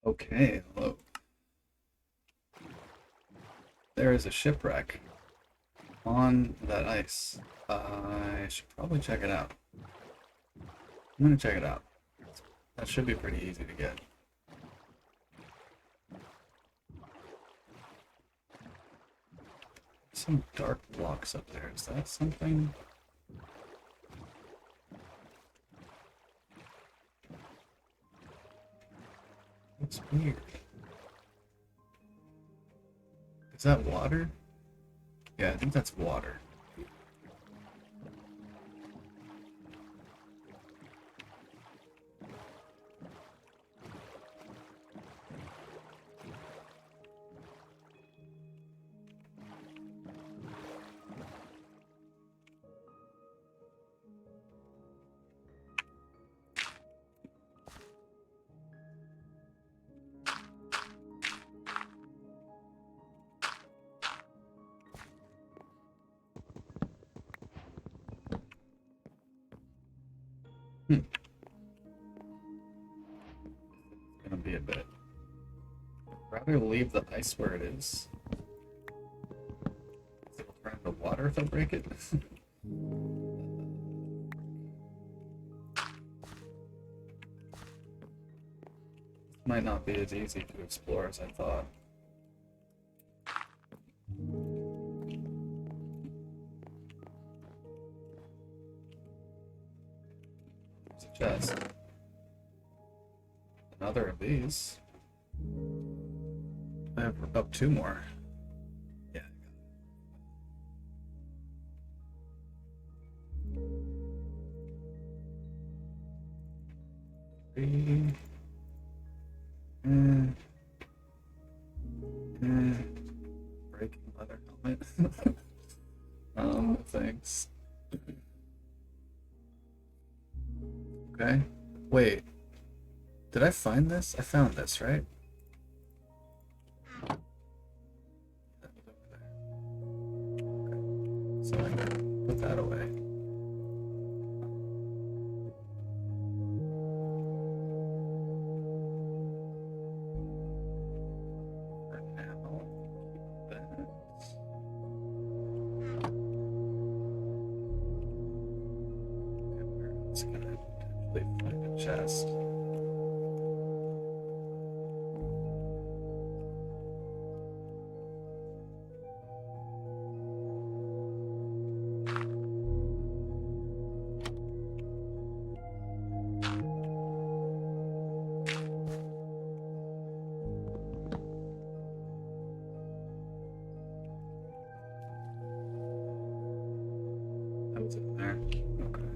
Okay, hello. There is a shipwreck on that ice. I should probably check it out. I'm gonna check it out. That should be pretty easy to get. Some dark blocks up there. Is that something? Looks weird. Is that water? Yeah, I think that's water. Hmm. Gonna be a bit. Rather leave the ice where it is. It'll turn into water if I break it. Might not be as easy to explore as I thought. There's a chest. Another of these. I have up two more. Yeah. Three. Breaking leather helmet. Thanks. Okay. Wait. Did I find this? I found this, right? That was over there. Okay. So I can put that away. For now, that. It's gonna potentially find a chest. That was in there. Okay.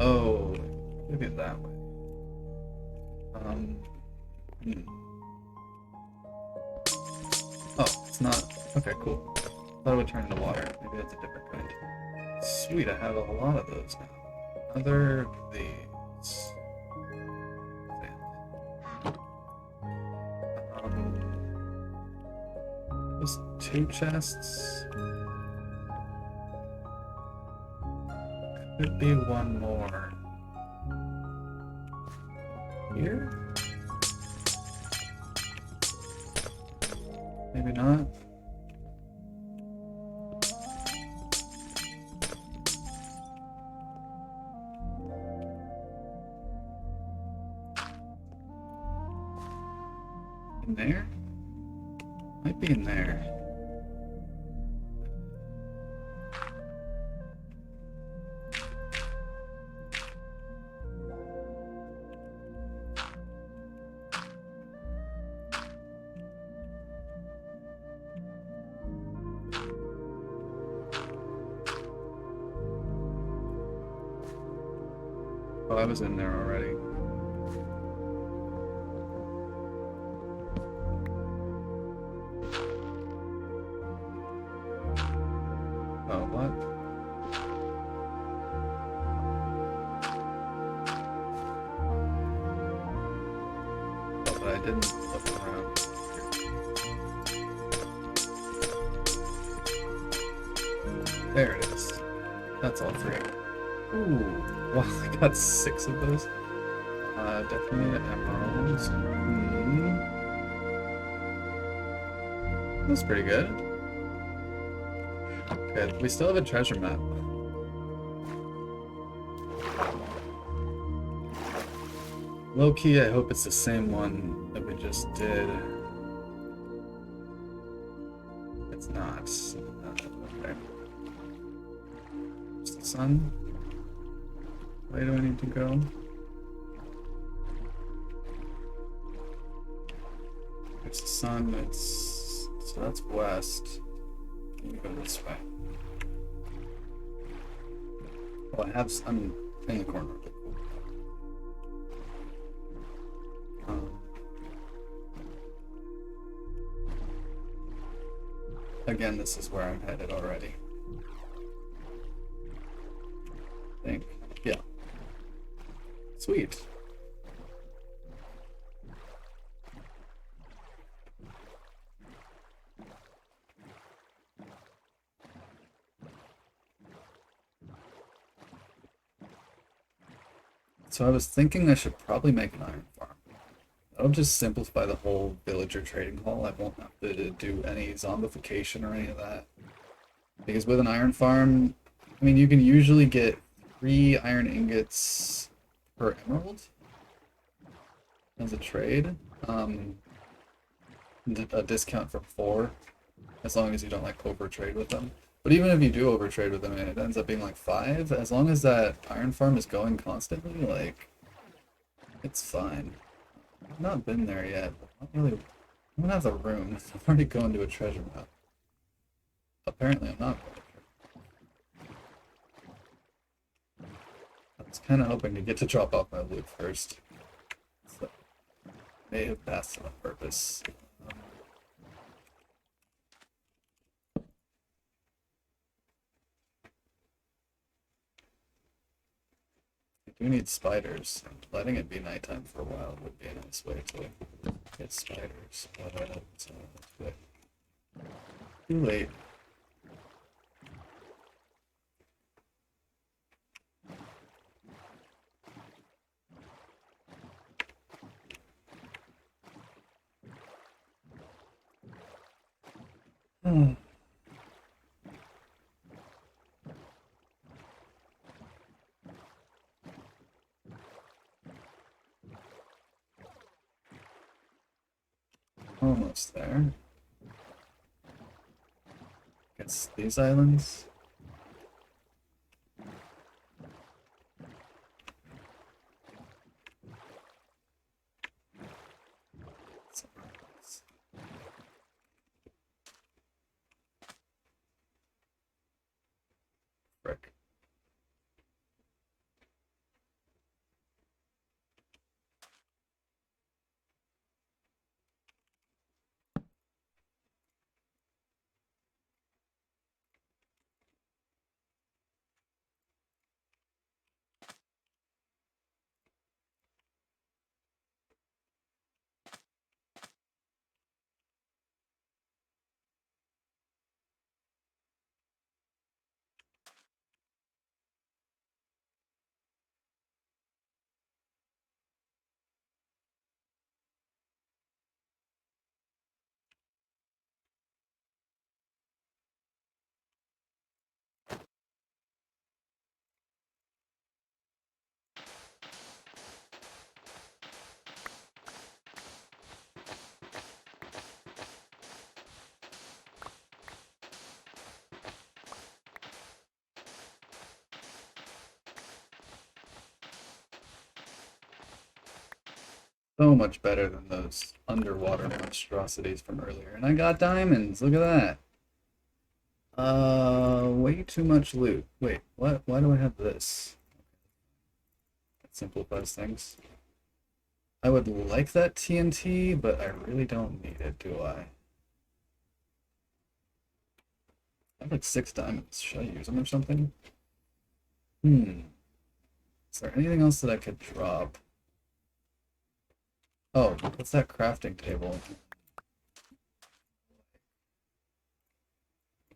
Oh, look at that way. Hmm. Oh, it's not. Okay, cool. Thought it would turn into water. Maybe that's a different kind. Sweet, I have a lot of those now. Another of these. Just two chests. Could be one more. Here? Maybe not. In there? Might be in there. Oh, I was in there already. Oh, what? Oh, but I didn't look around. There it is. That's all three. Ooh, well, I got 6 of those. Definitely emeralds. That's pretty good. Okay, we still have a treasure map. Low key, I hope it's the same one that we just did. It's not. Okay. It's the sun. Where do I need to go? It's the sun. It's so that's west. Let me go this way. Oh, I'm in the corner. Okay, cool. Again, this is where I'm headed already. I think. Yeah. Sweet. So I was thinking I should probably make an iron farm. That'll just simplify the whole villager trading hall. I won't have to do any zombification or any of that. Because with an iron farm, I mean, you can usually get 3 iron ingots per emerald as a trade. A discount from 4, as long as you don't like over trade with them. But even if you do over trade with them and it ends up being like 5, as long as that iron farm is going constantly, like, it's fine. I've not been there yet. Not really. I don't have the room. I'm already going to a treasure map. Apparently, I'm not going to. I was kind of hoping to get to drop off my loot first. So, may have passed on purpose. I do need spiders. Letting it be nighttime for a while would be a nice way to get spiders. But too late. Almost there. Guess these islands. Frick. So much better than those underwater monstrosities from earlier. And I got diamonds. Look at that. Way too much loot. Wait, what? Why do I have this? That simplifies things. I would like that TNT, but I really don't need it, do I? I have like 6 diamonds. Should I use them or something? Is there anything else that I could drop? Oh, what's that crafting table?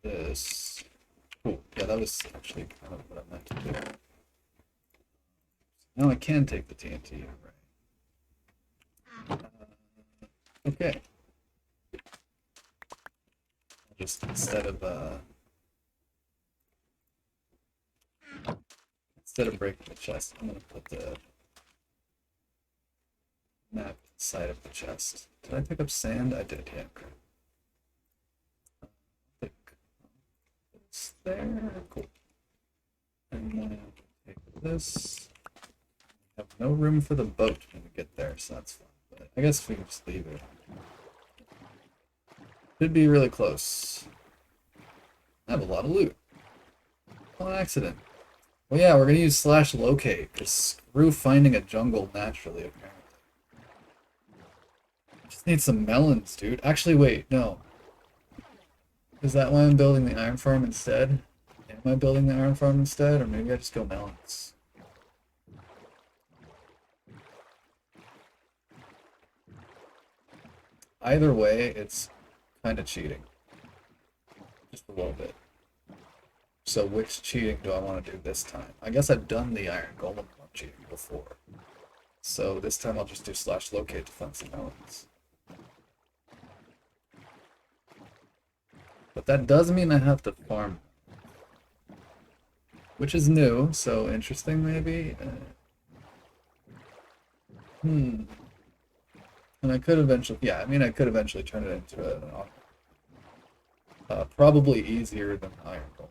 This. Cool. Yeah, that was actually kind of what I meant to do. Now I can take the TNT, right? Okay. Just instead of breaking the chest, I'm gonna put the map inside of the chest. Did I pick up sand? I did, yeah. Pick this there. Cool. And then take this. Have no room for the boat when we get there, so that's fine. But I guess we can just leave it. Should be really close. I have a lot of loot. On accident. Well, yeah, we're gonna use slash locate, because screw finding a jungle naturally, apparently. Just need some melons, dude. Actually, wait, no. Is that why I'm building the iron farm instead? Am I building the iron farm instead, or maybe I just go melons? Either way, it's kind of cheating. Just a little bit. So which cheating do I want to do this time? I guess I've done the iron golem one cheating before. So this time I'll just do slash locate to find some melons. But that does mean I have to farm. Which is new, so interesting maybe. And I could eventually, yeah, I mean I could eventually turn it into an probably easier than iron golem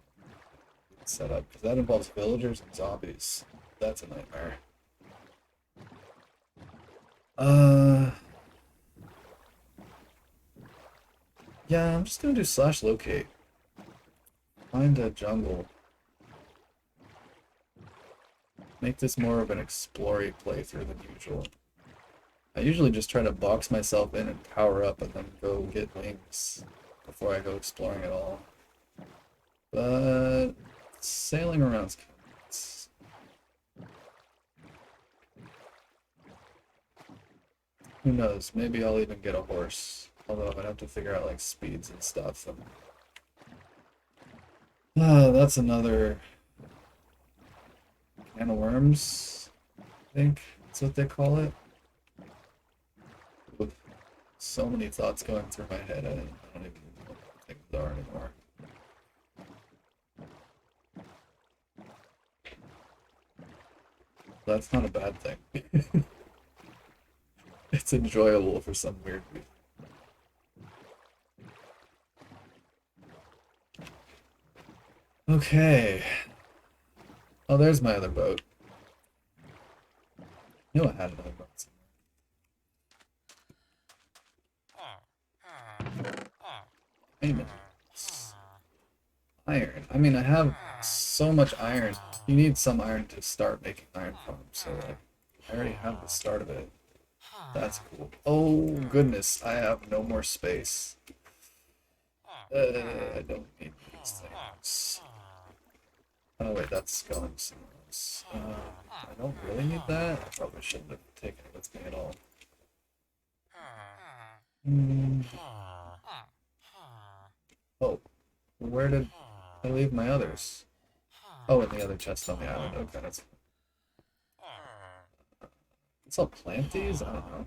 setup, because that involves villagers and zombies. That's a nightmare. Yeah, I'm just gonna do slash locate. Find a jungle. Make this more of an exploring playthrough than usual. I usually just try to box myself in and power up and then go get wings before I go exploring at all. But sailing around's kind of nice. Who knows? Maybe I'll even get a horse. Although I'd have to figure out like speeds and stuff. That's another can of worms, I think that's what they call it. With so many thoughts going through my head, I don't even know what things are anymore. That's not a bad thing. It's enjoyable for some weird reason. Okay. Oh, there's my other boat. I knew I had another boat somewhere. Payment. Iron. I mean, I have so much iron. You need some iron to start making iron farms, so like, I already have the start of it. That's cool. Oh goodness, I have no more space. I don't need these things. Oh wait, that's going somewhere else. I don't really need that. I probably shouldn't have taken it with me at all. Oh, where did I leave my others? Oh, in the other chest on the island. Okay, that's fine. Let's all plant these? I don't know.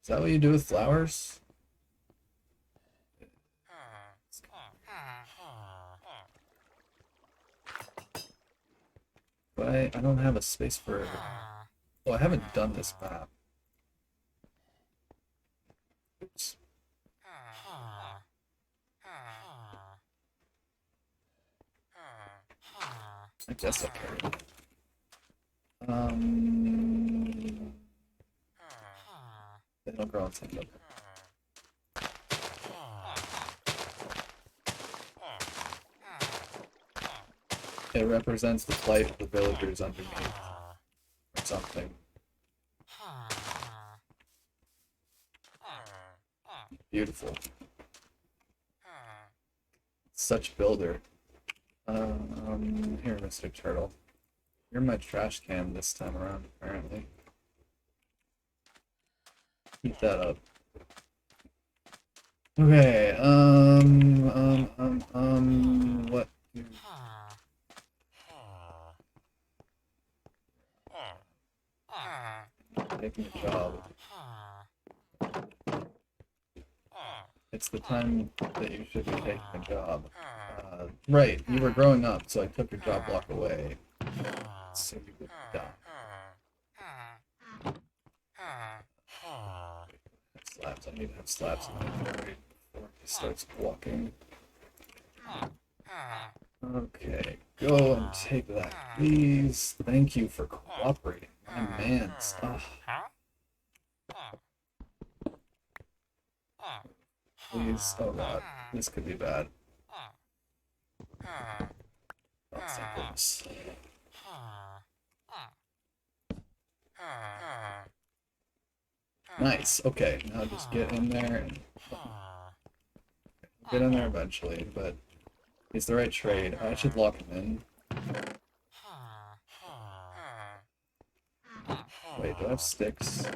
Is that what you do with flowers? But I don't have a space for... Oh, I haven't done this map. Oops. I guess I'll carry it. They don't grow on sand. Okay. It represents the plight of the villagers underneath, or something. Beautiful. Such builder. Here, Mr. Turtle. You're my trash can this time around, apparently. Keep that up. Okay, what Taking a job. It's the time that you should be taking a job. Right, you were growing up, so I took your job block away. So you would die. Slabs, I need to have slabs in my inventory before he starts walking. Okay, go and take that, please. Thank you for cooperating, my man. Please, oh god, this could be bad. Oh, thank goodness. Nice, okay, now just get in there and get in there eventually, but he's the right trade. I should lock him in. Wait, do I have sticks?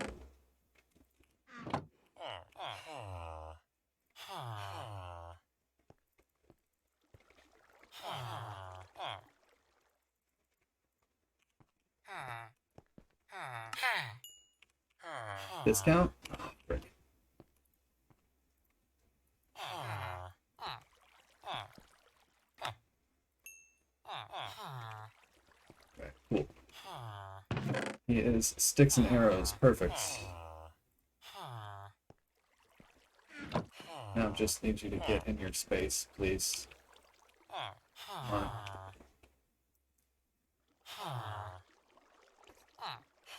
Discount? Oh, frick. Okay, cool. He is sticks and arrows. Perfect. Now just need you to get in your space, please. Come on.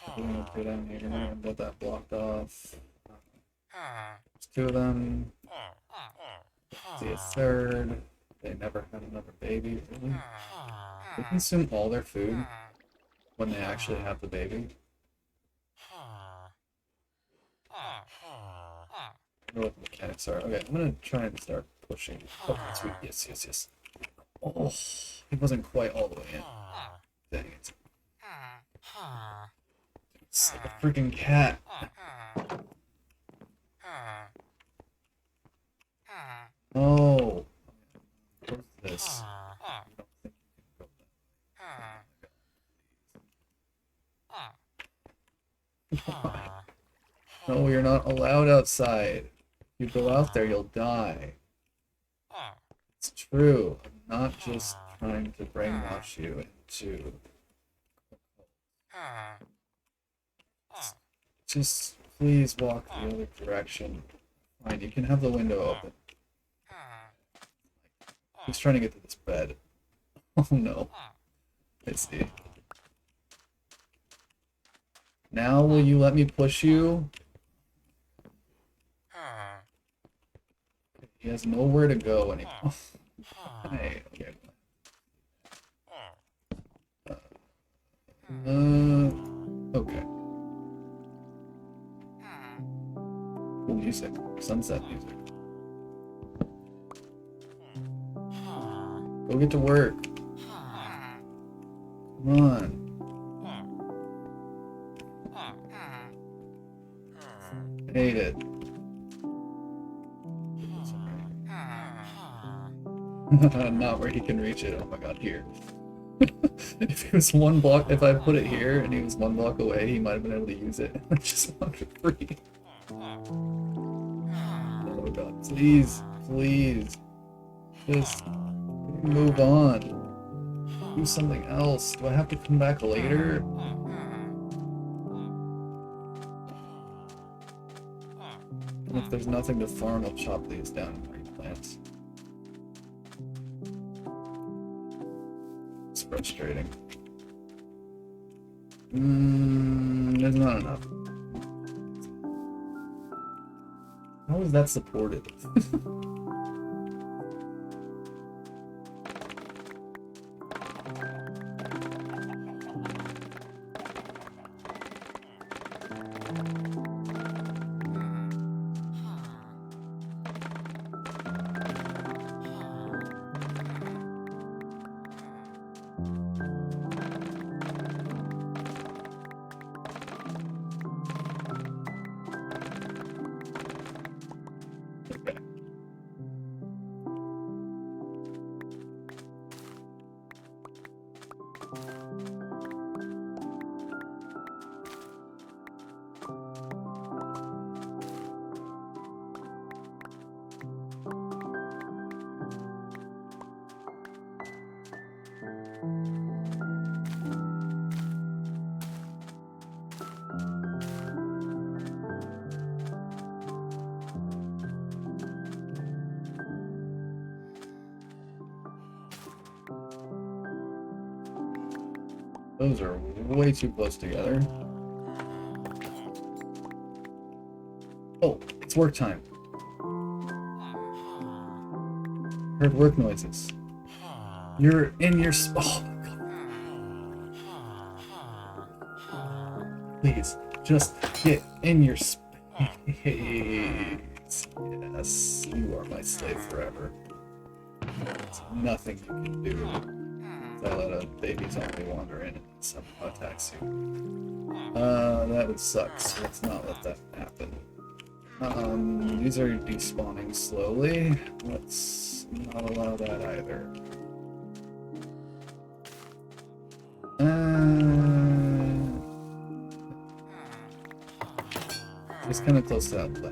I'm gonna go down here and get that blocked off. There's two of them. See a third. They never had another baby, really? They consume all their food when they actually have the baby. I don't know what the mechanics are. Okay, I'm gonna try and start pushing. Oh, sweet. Yes, yes, yes. Oh, he wasn't quite all the way in. Dang it. It's like a freaking cat. Oh. What's this? I don't think you can go that way. No, you're not allowed outside. If you go out there, you'll die. It's true. I'm not just trying to brainwash you into... Just please walk the other direction. Fine, you can have the window open. He's trying to get to this bed. Oh no. I see. Now will you let me push you? He has nowhere to go anymore. Hey, okay. Okay. Cool music. Sunset music. Go get to work. Come on. I hate it. Not where he can reach it. Oh my god, here. If he was one block, if I put it here and he was one block away, he might have been able to use it. I just want it free. Oh god, please, please. Just move on. Do something else. Do I have to come back later? And if there's nothing to farm, I'll chop these down and replant. It's frustrating. There's not enough. How is that supported? Those are way too close together. Oh, it's work time. Heard work noises. You're in your oh please, just get in your space. Yes, you are my slave forever. There's nothing you can do. I let a baby zombie wander in and somehow attacks you. That would suck, so let's not let that happen. These are despawning slowly. Let's not allow that either. Just kind of close to outplay.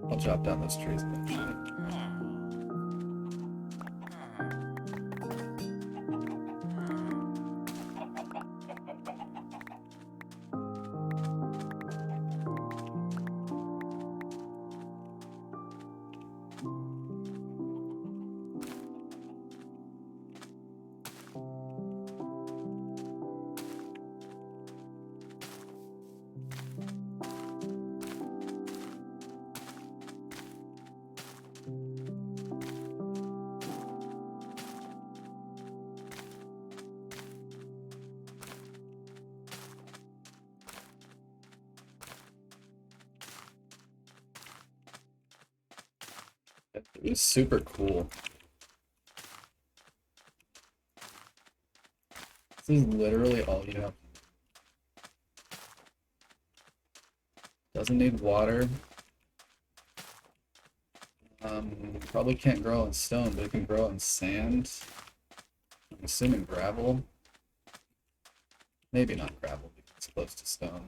I'll chop down those trees eventually. It was super cool. This is literally all you have. Doesn't need water. Probably can't grow in stone, but it can grow in sand. I'm assuming gravel. Maybe not gravel because it's close to stone.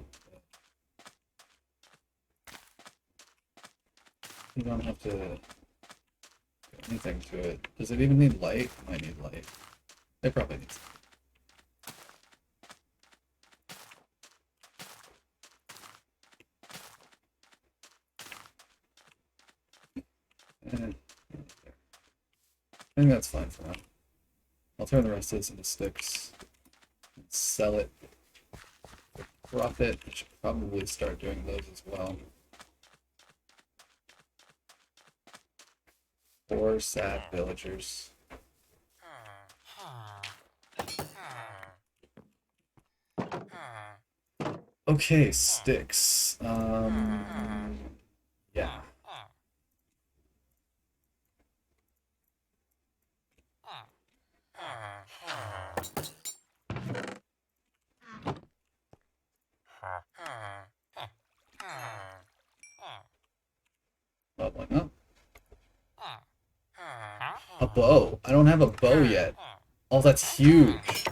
You don't have to do anything to it. Does it even need light? It might need light. It probably needs light. I think that's fine for now. I'll turn the rest of this into sticks. Sell it. Profit. I should probably start doing those as well. Poor sad villagers. Okay, sticks. Yeah. Leveling up. A bow. I don't have a bow yet. Oh, that's huge.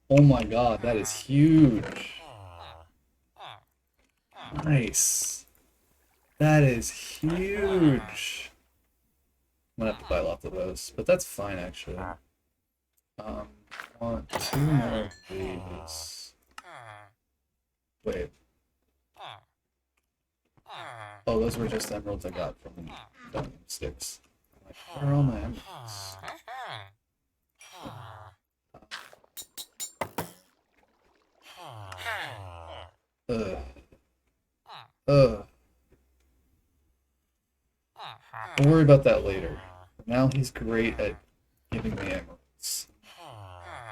Oh my god, that is huge. Nice. That is huge. I'm gonna have to buy lots of those, but that's fine actually. Want 2 more of these. Wait. Oh, those were just emeralds I got from the sticks. I'm like, where are all my emeralds? We'll worry about that later. Now he's great at giving me emeralds.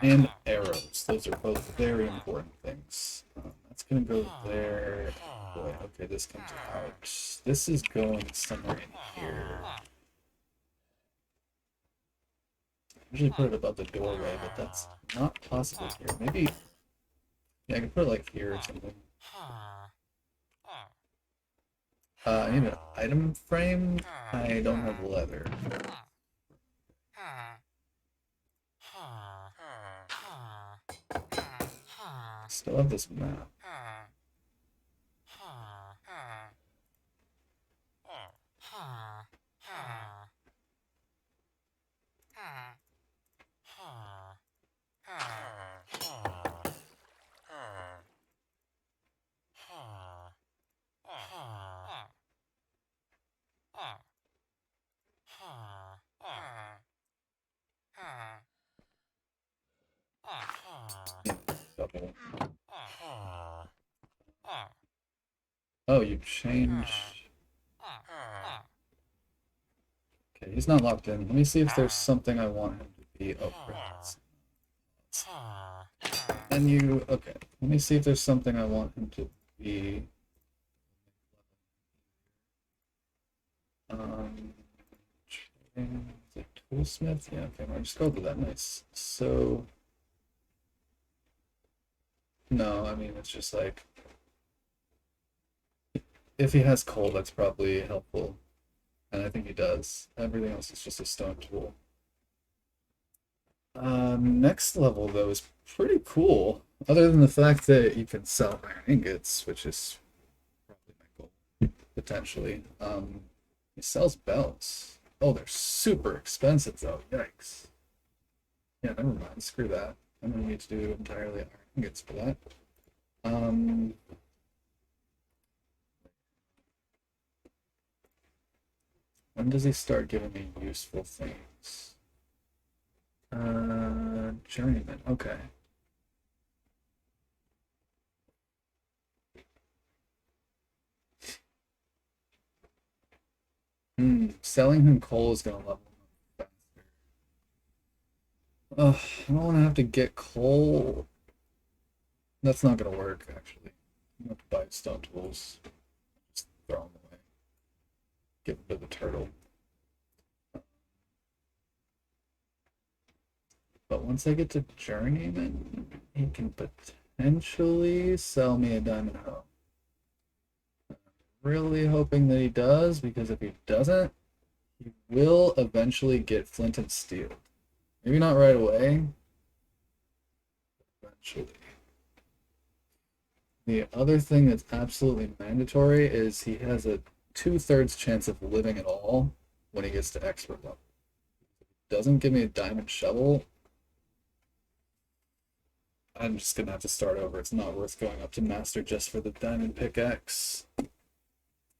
And arrows. Those are both very important things. That's gonna go there. Boy, okay, this comes out. This is going somewhere in here. I usually put it above the doorway, but that's not possible here. Maybe, yeah, I can put it like here or something. I need an item frame. I don't have leather. Still have this map. Double. Oh, you changed. Okay, he's not locked in. Let me see if there's something I want him to be. Oh, right. And you. Okay. Let me see if there's something I want him to be. The toolsmith? Yeah, okay, I just go with that. Nice. So, no, I mean, it's just like, if he has coal, that's probably helpful. And I think he does. Everything else is just a stone tool. Next level, though, is pretty cool. Other than the fact that you can sell iron ingots, which is probably my goal, potentially. He sells belts. Oh, they're super expensive, though. Yikes. Yeah, never mind. Screw that. I'm gonna need to do entirely iron ingots for that. When does he start giving me useful things? Journeyman. Okay. Selling him coal is gonna level him up faster. Ugh, I don't want to have to get coal. That's not gonna work, actually. I'm gonna have to buy stone tools. Just throw them away. Give them to the turtle. But once I get to Journeyman, he can potentially sell me a diamond hoe. I'm really hoping that he does, because if he doesn't, he will eventually get flint and steel. Maybe not right away. Eventually. The other thing that's absolutely mandatory is he has a 2/3 chance of living at all when he gets to expert level. If he doesn't give me a diamond shovel, I'm just gonna have to start over. It's not worth going up to master just for the diamond pickaxe.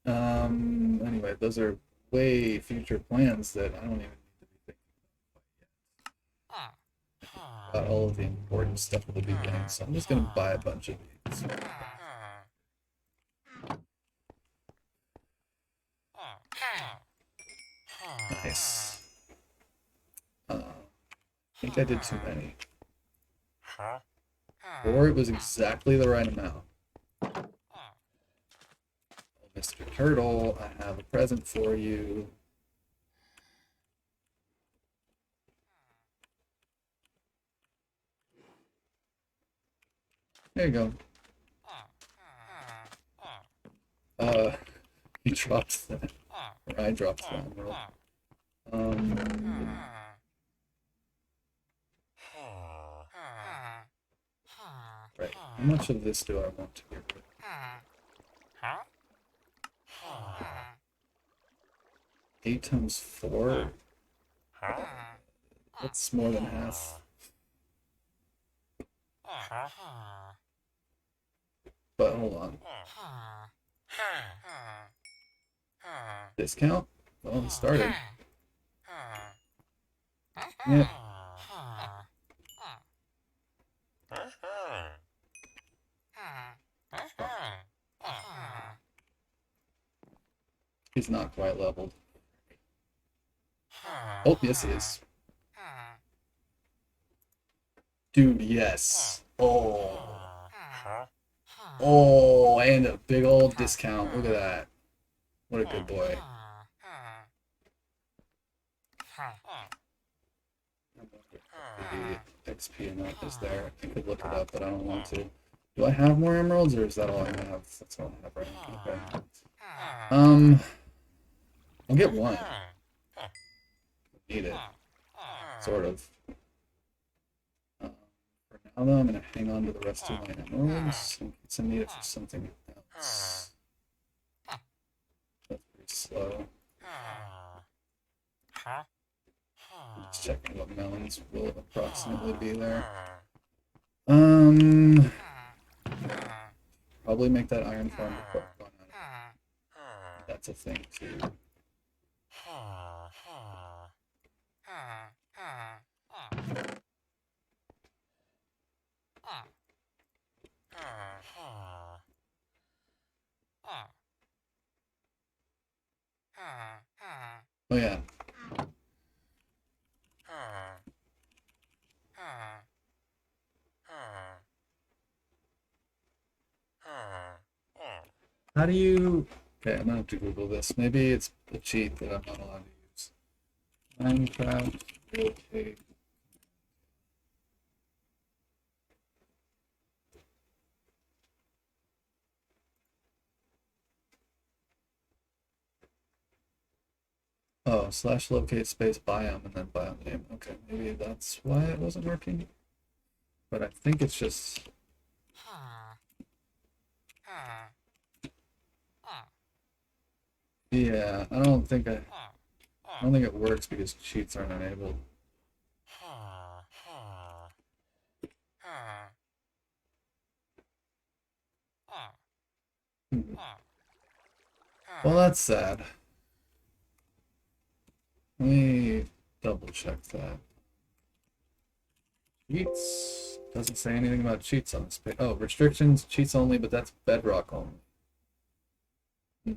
Anyway, those are way future plans that I don't even need to be thinking about yet. Got all of the important stuff at the beginning, so I'm just gonna buy a bunch of these. Nice. I think I did too many. Or it was exactly the right amount. Oh, Mr. Turtle, I have a present for you. There you go. He dropped that. Or I dropped that. Right. How much of this do I want to get rid of? 8 times 4? That's more than half. But hold on. Discount? Well, it started. Yeah. He's not quite leveled. Oh, yes, he is. Dude, yes. Oh. Oh, and a big old discount. Look at that. What a good boy. The XP amount is there. I could look it up, but I don't want to. Do I have more emeralds, or is that all I have? That's all I have right now. Okay. I'll get one. Need it, sort of. Uh, for now, though, I'm gonna hang on to the rest of my emeralds in case I need it for something else. That's pretty slow. Just checking what melons will approximately be there. Probably make that iron farm before going on. That's a thing too. Oh yeah. How do you... Okay, I'm gonna have to Google this. Maybe it's a cheat that I'm not allowed to use. Minecraft rotate. Oh, slash locate space biome and then biome name. Okay, maybe that's why it wasn't working. But I think it's just... Yeah, I don't think it works because cheats aren't enabled. Hmm. Well, that's sad. Let me double check that. Cheats doesn't say anything about cheats on this page. Oh, restrictions, cheats only, but that's bedrock only. Hmm.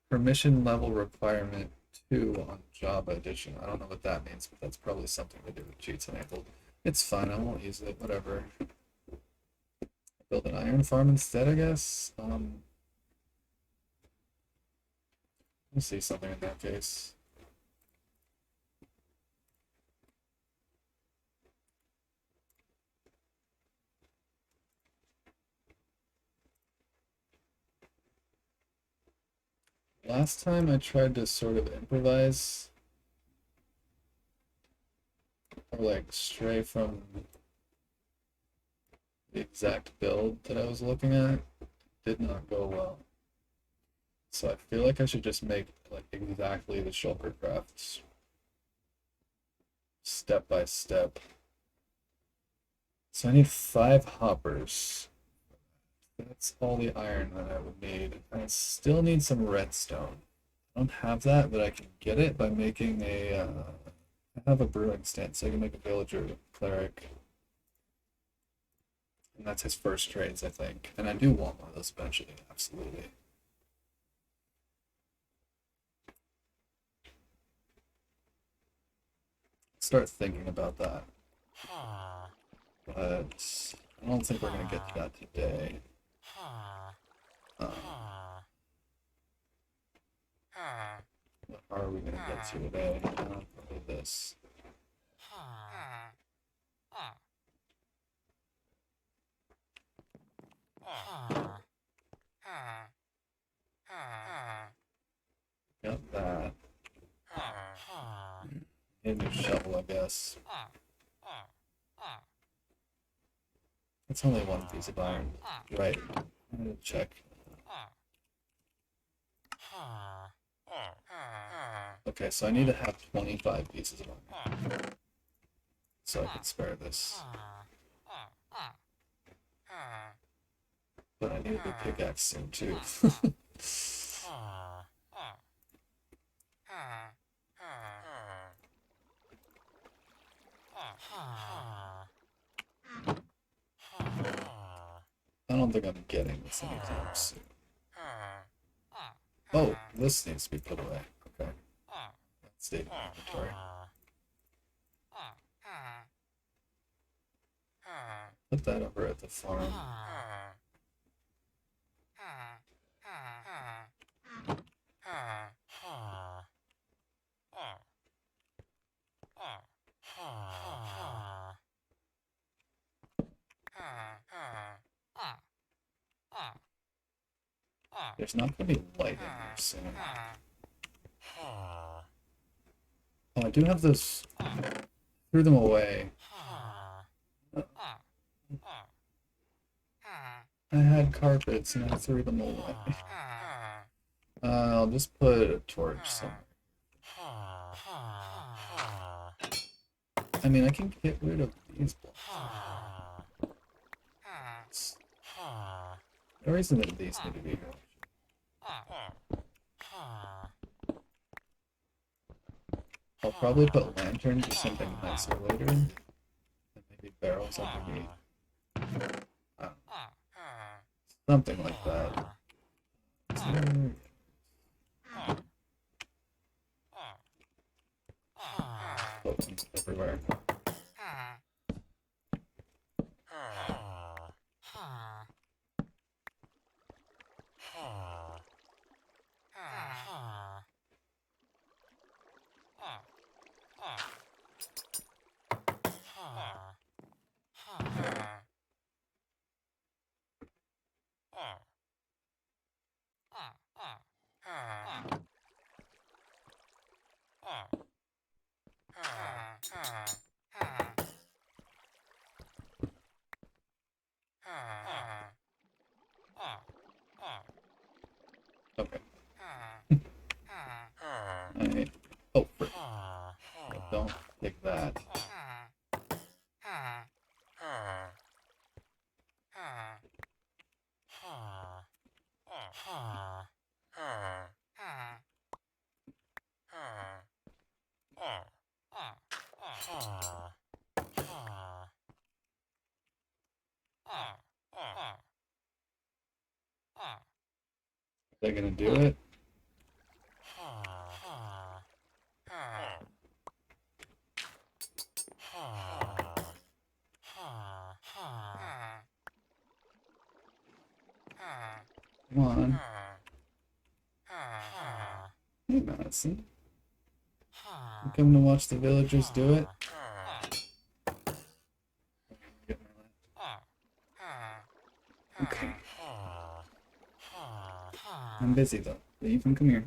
Permission level requirement 2 on Java edition. I don't know what that means, but that's probably something to do with cheats enabled. It's fine, I won't use it, whatever. Build an iron farm instead, I guess. We'll see something in that case. Last time I tried to sort of improvise or like stray from the exact build that I was looking at, did not go well. So I feel like I should just make like exactly the shulker crafts step by step. So I need 5 hoppers. That's all the iron that I would need. I still need some redstone. I don't have that, but I can get it by making a. I have a brewing stand, so I can make a villager cleric. And that's his first trades, I think. And I do want one of those eventually, absolutely. Start thinking about that. But I don't think we're gonna get to that today. What are we gonna get to today? Probably this. Got that. And a shovel, I guess. It's only 1 piece of iron. Right. I'm gonna check. Okay, so I need to have 25 pieces of iron. So I can spare this. But I need a new pickaxe soon too. I don't think I'm getting this anytime soon. Oh, this needs to be put away. Okay. That's the inventory. Put that over at the farm. There's not gonna be light in here soon. Oh, I do have those. Threw them away. I had carpets and I threw them away. I'll just put a torch somewhere. I mean, I can get rid of these blocks. No reason that these need to be here. I'll probably put lanterns or something nicer later. And maybe barrels underneath. Something like that. Buttons everywhere. Okay. Alright. Oh, frick. Don't take that. Are they gonna do it? Come on. Hey, Madison. You come to watch the villagers do it? Okay. I'm busy though. Leave and come here.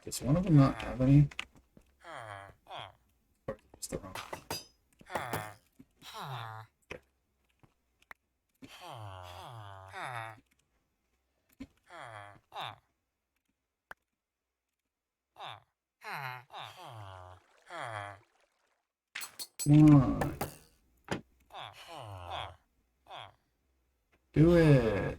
Does one of them not have any? Or is the wrong? Come on. Do it.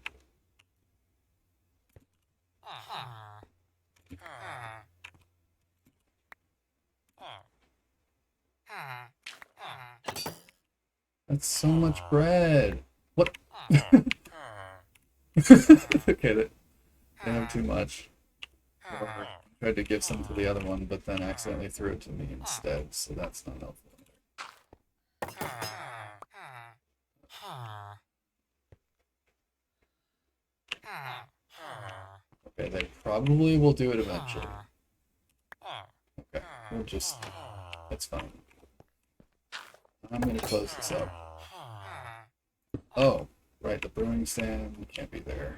That's so much bread. What? Okay, they have too much. Or tried to give some to the other one, but then accidentally threw it to me instead, so that's not helpful. Okay, they probably will do it eventually. Okay, we'll just... That's fine. I'm gonna close this up. Oh, right, the brewing stand can't be there.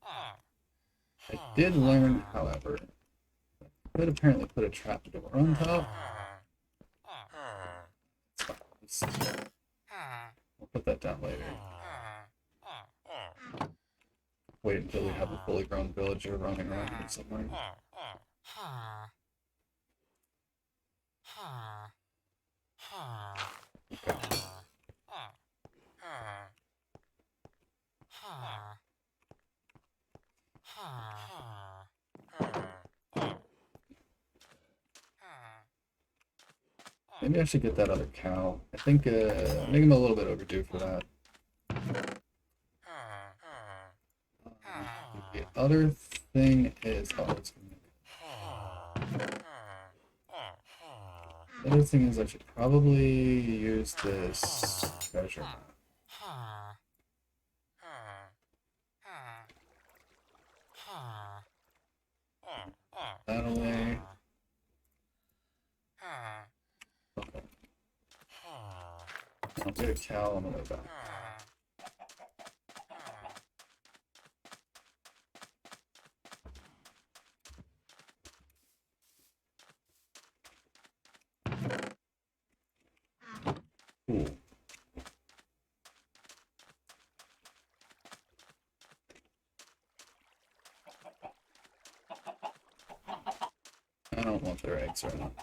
I did learn, however, I could apparently put a trapdoor on top. It's fine. We'll put that down later. Wait until we have a fully grown villager running around here somewhere. Okay. Maybe I should get that other cow. I think I'm a little bit overdue for that. The other thing is, the other thing is I should probably use this treasure map. I'll get a cow on the way back. Cool. I don't want their eggs right now.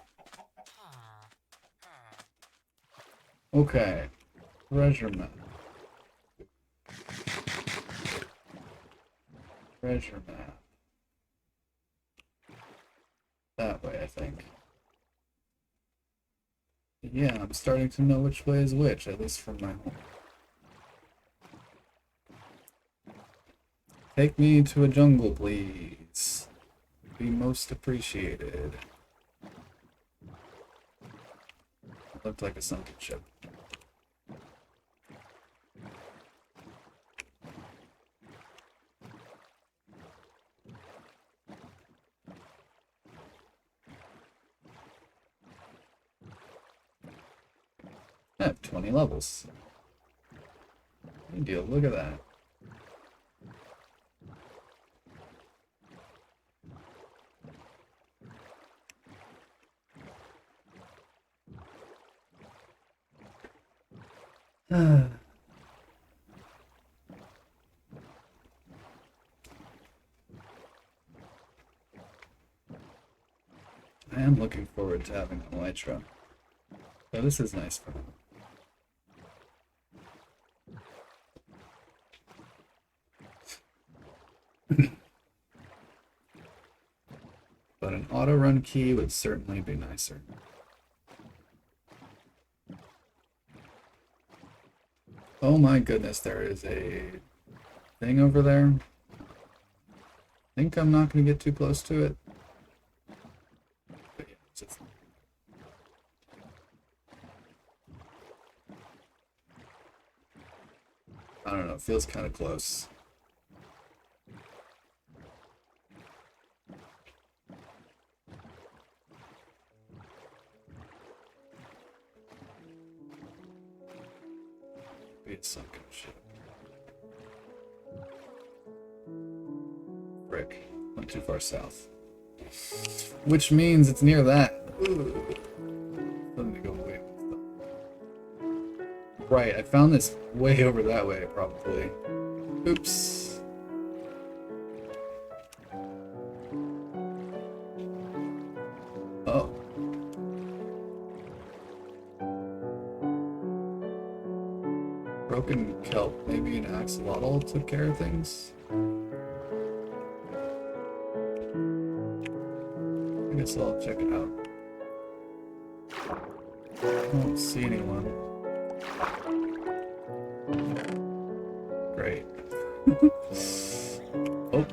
Okay. Treasure map. Treasure map. That way, I think. Yeah, I'm starting to know which way is which, at least from my home. Take me to a jungle, please. Be most appreciated. Looked like a sunken ship. I have 20 levels. Good deal, look at that. I am looking forward to having an elytra. So this is nice for now. But an auto-run key would certainly be nicer. Oh my goodness, there is a thing over there. I think I'm not going to get too close to it. But yeah, just... I don't know, it feels kind of close. Be a sunken ship. Frick. Went too far south. Which means it's near that. Ooh. Let me go away with them. Right, I found this way over that way, probably. Oops. Oh. Broken kelp. Maybe an axolotl took care of things? I guess I'll check it out. I don't see anyone. Great. Oh,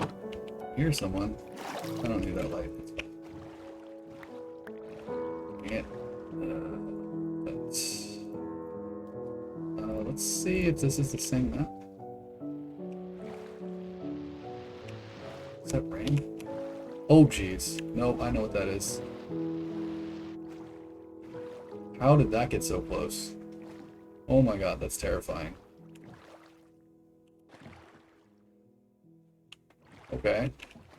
here's someone. I don't need that light. Yeah. Let's see if this is the same map. Is that rain? Oh, jeez. Nope, I know what that is. How did that get so close? Oh my god, that's terrifying. Okay.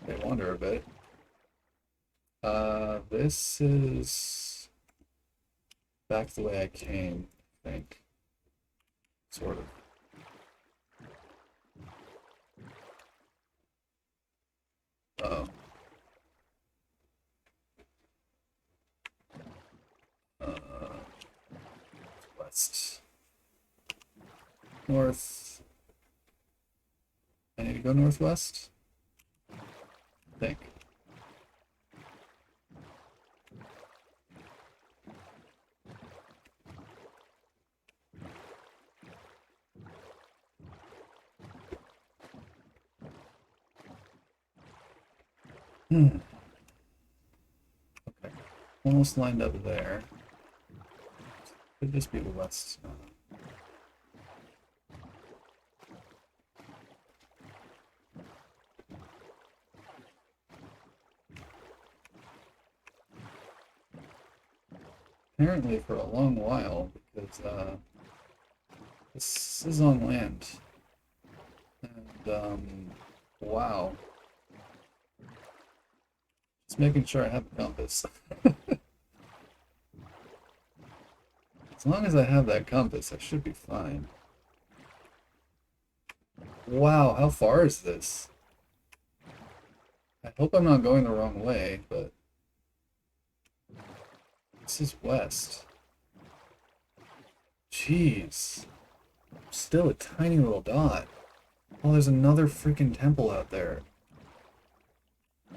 They wander a bit. This is back the way I came, I think. Sort of. Uh-oh. West. North. I need to go northwest? I think. Okay. Almost lined up there. Could just be the west. Apparently for a long while, because This is on land. And, wow. Just making sure I have a compass. As long as I have that compass, I should be fine. Wow, how far is this? I hope I'm not going the wrong way, but this is west. Jeez. Still a tiny little dot. Oh, there's another freaking temple out there.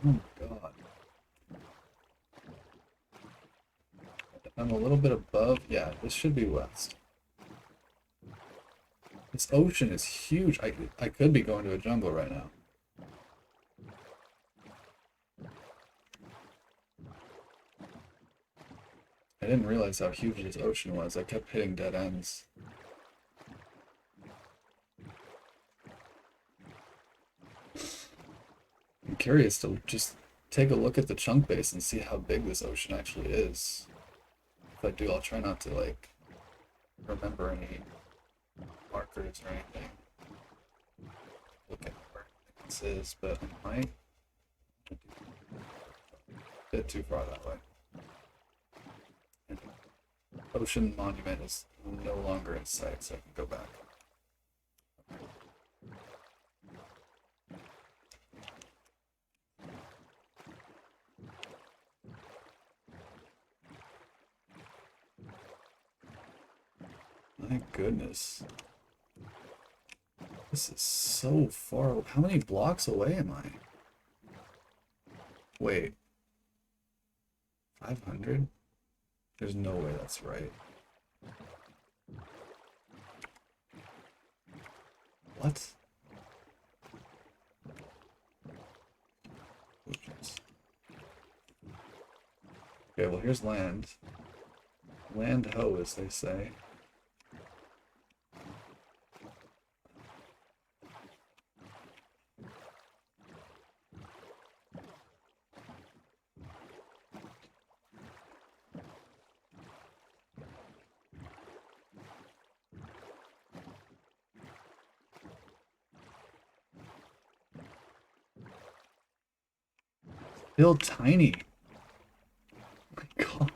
Oh my god. I'm a little bit above. Yeah, this should be west. This ocean is huge. I could be going to a jungle right now. I didn't realize how huge this ocean was. I kept hitting dead ends. I'm curious to just take a look at the chunk base and see how big this ocean actually is. If I do, I'll try not to, like, remember any markers or anything. Look at where this is, but I might a bit too far that way. And Ocean Monument is no longer in sight, so I can go back. My goodness. This is so far. How many blocks away am I? Wait. 500? There's no way that's right. What? Oops. Okay, well here's land. Land ho, as they say. Still tiny. Oh my god.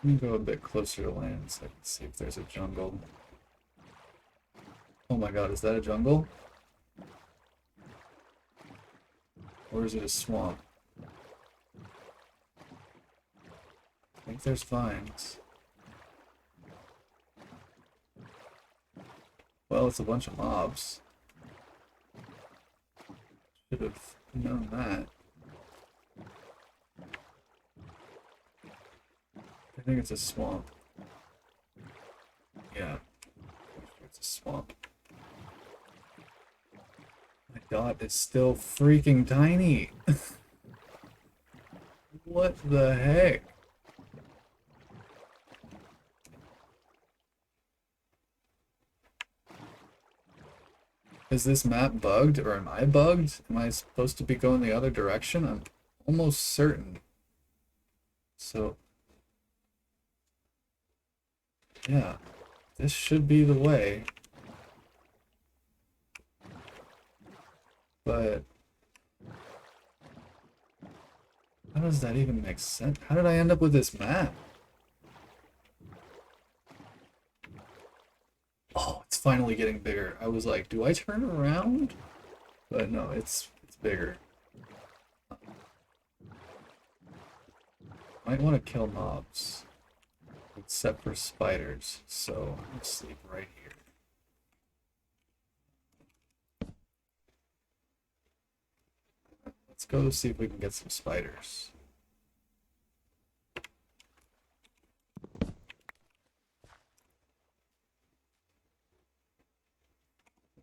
Let me go a bit closer to land so I can see if there's a jungle. Oh my god, is that a jungle? Or is it a swamp? I think there's vines. Well, it's a bunch of mobs. Should have known that. I think it's a swamp. Yeah. It's a swamp. My dot is still freaking tiny. What the heck? Is this map bugged, or am I bugged? Am I supposed to be going the other direction? I'm almost certain. So, yeah, this should be the way. But how does that even make sense? How did I end up with this map? Oh, it's finally getting bigger. I was like, do I turn around? But no, it's bigger. Might want to kill mobs. Except for spiders. So let's sleep right here. Let's go see if we can get some spiders.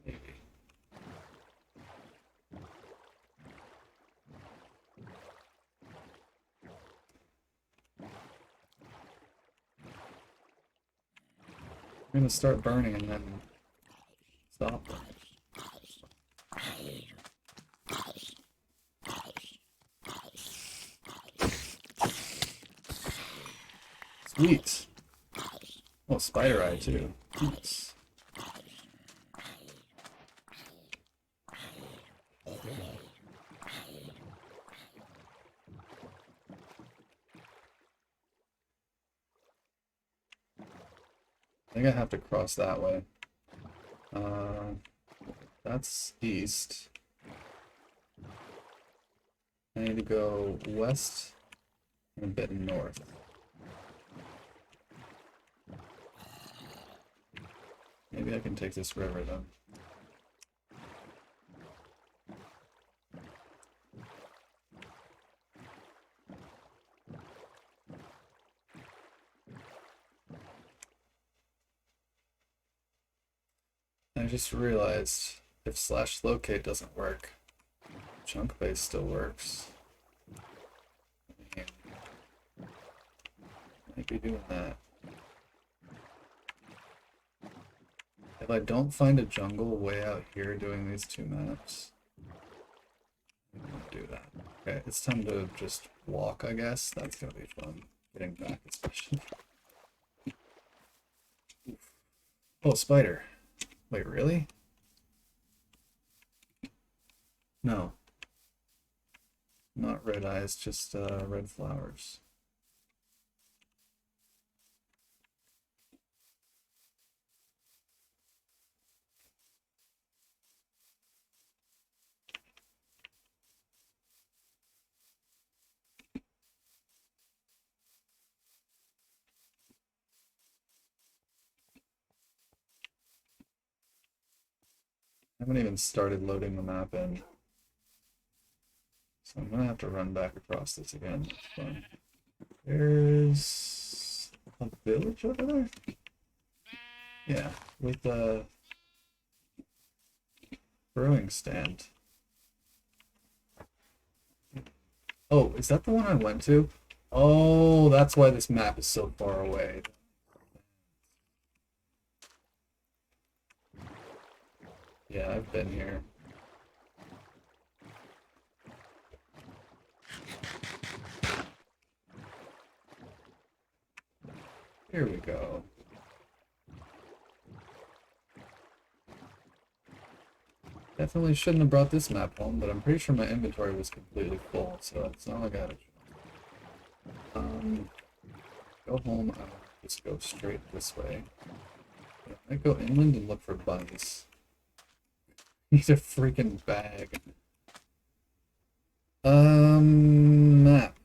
Maybe. I'm gonna start burning and then stop them. Sweet. Oh, spider eye too. Nice. I think I have to cross that way. That's east. I need to go west and a bit north. Maybe I can take this river then. I just realized if slash locate doesn't work, chunk base still works. Might be doing that. If I don't find a jungle way out here doing these two maps, I'm gonna do that. Okay, it's time to just walk, I guess. That's gonna be fun. Getting back especially. Oh, spider. Wait, really? No. Not red eyes, just red flowers. I haven't even started loading the map in. So I'm gonna have to run back across this again. It's fun. There's a village over there? Yeah, with a brewing stand. Oh, is that the one I went to? Oh, that's why this map is so far away. Yeah, I've been here. Here we go. Definitely shouldn't have brought this map home, but I'm pretty sure my inventory was completely full, so it's not like I got it. Go home, I'll just go straight this way. I go inland and look for bunnies. Need a freaking bag. Map.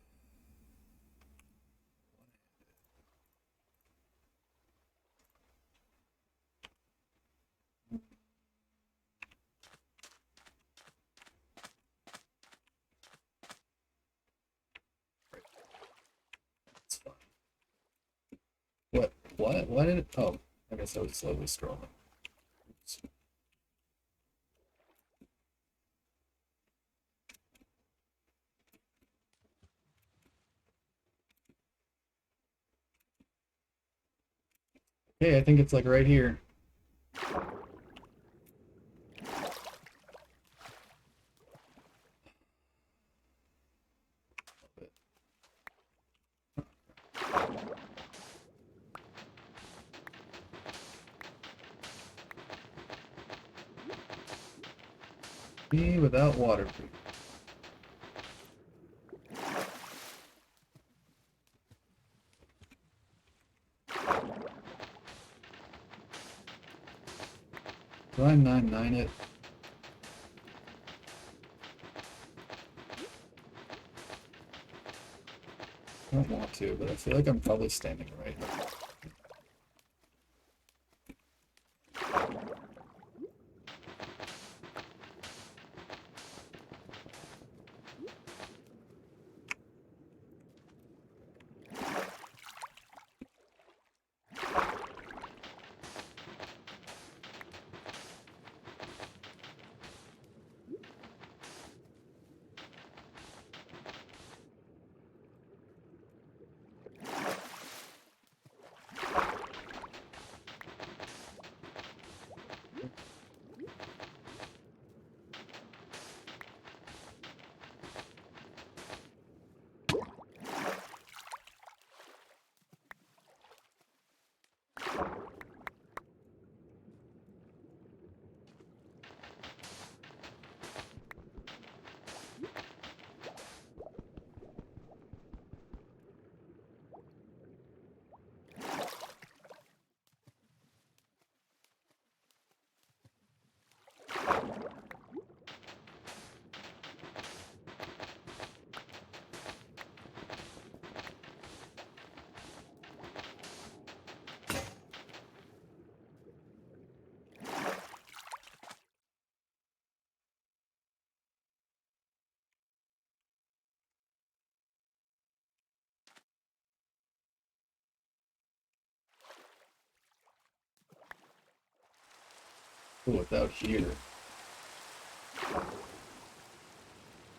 It's fine. What? What? Why did it? Oh, I guess I was slowly scrolling. Oops. Hey, I think it's like right here. Me without waterproof. Do I 9-9 it? I don't want to, but I feel like I'm probably standing right. Ooh, without here.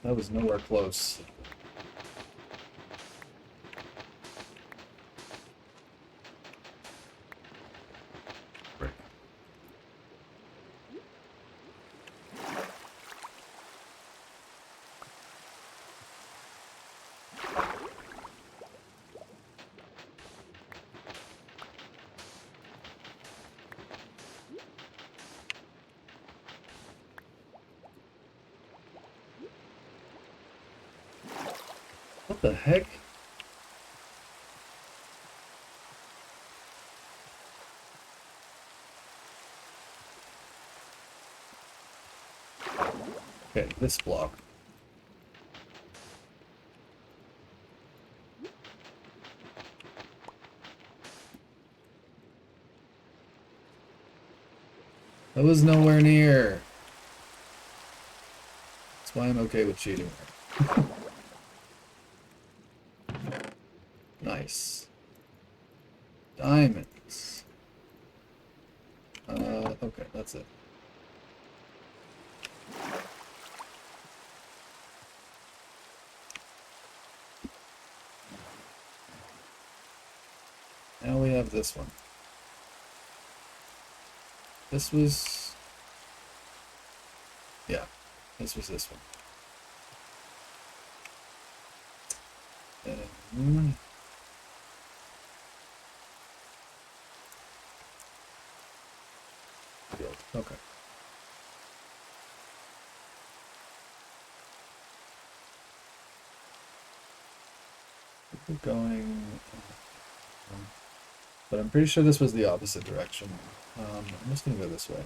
That was nowhere close. Frick. What the heck? Okay, this block. That was nowhere near. That's why I'm okay with cheating. Nice. Diamonds. Okay, that's it. Now we have this one. This was... Yeah, this was this one. Okay. We're going... But I'm pretty sure this was the opposite direction. I'm just gonna go this way.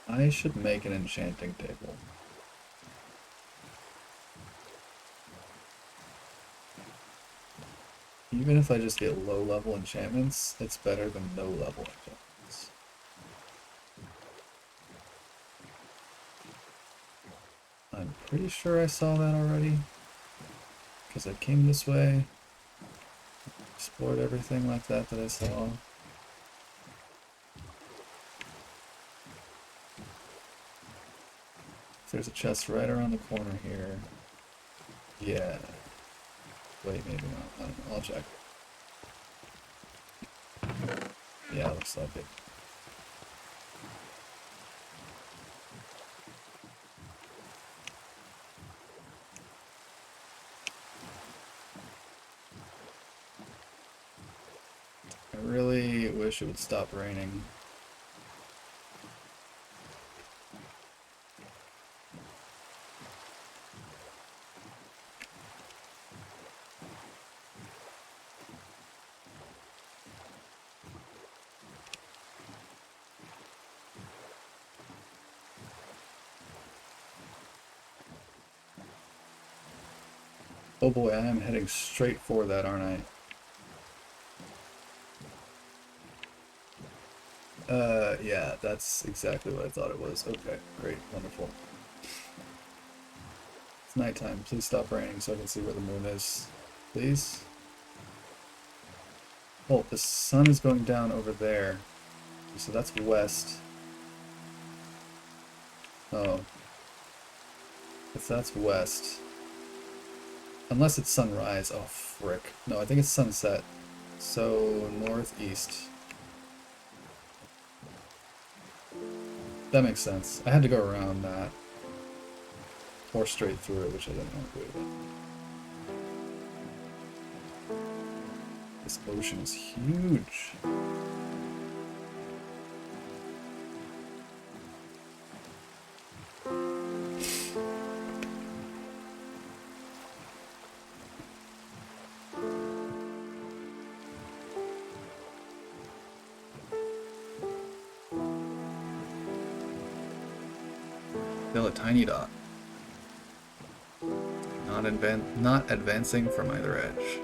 I should make an enchanting table. Even if I just get low-level enchantments, it's better than no-level enchantments. I'm pretty sure I saw that already, because I came this way, explored everything like that I saw. There's a chest right around the corner here. Yeah. Wait, maybe not. I don't know. I'll check. Yeah, looks like it. I really wish it would stop raining. Oh boy, I am heading straight for that, aren't I? Yeah, that's exactly what I thought it was. Okay, great, wonderful. It's nighttime. Please stop raining so I can see where the moon is. Please? Oh, the sun is going down over there. So that's west. Oh. If that's west, Unless it's sunrise. Oh, frick. No, I think it's sunset. So, northeast. That makes sense. I had to go around that. Or straight through it, which I didn't want to do. This ocean is huge. Still a tiny dot. Not advancing from either edge.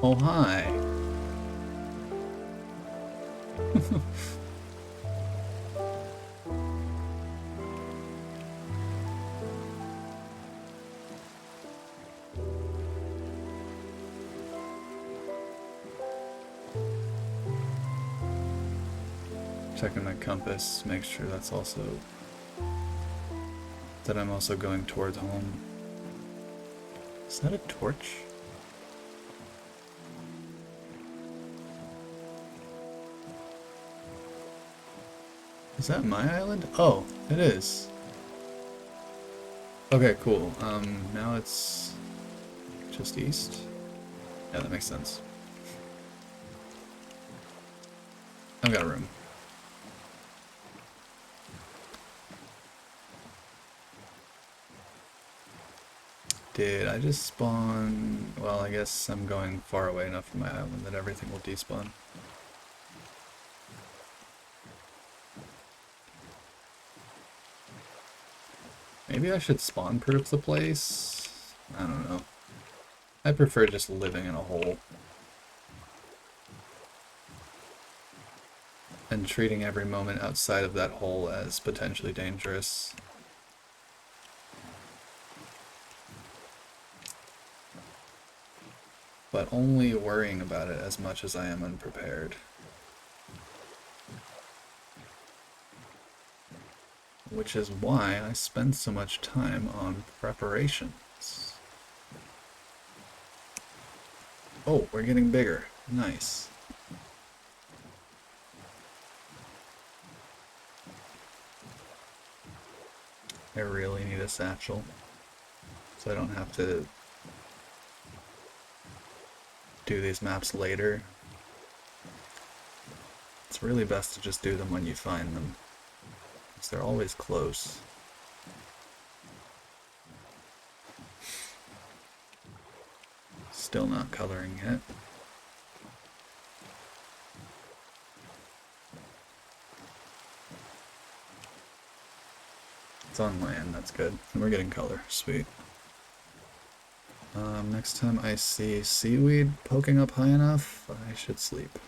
Oh, hi. Checking my compass, make sure that's also that I'm also going towards home. Is that a torch? Is that my island? Oh, it is. Okay, cool. Now it's just east. Yeah, that makes sense. I've got room. Did I just spawn? Well, I guess I'm going far away enough from my island that everything will despawn. Maybe I should spawn-proof the place? I don't know. I prefer just living in a hole. And treating every moment outside of that hole as potentially dangerous. But only worrying about it as much as I am unprepared. Which is why I spend so much time on preparations. Oh, we're getting bigger. Nice. I really need a satchel, so I don't have to do these maps later. It's really best to just do them when you find them, because they're always close. Still not coloring yet. It's on land, that's good. And we're getting color, sweet. Next time I see seaweed poking up high enough, I should sleep.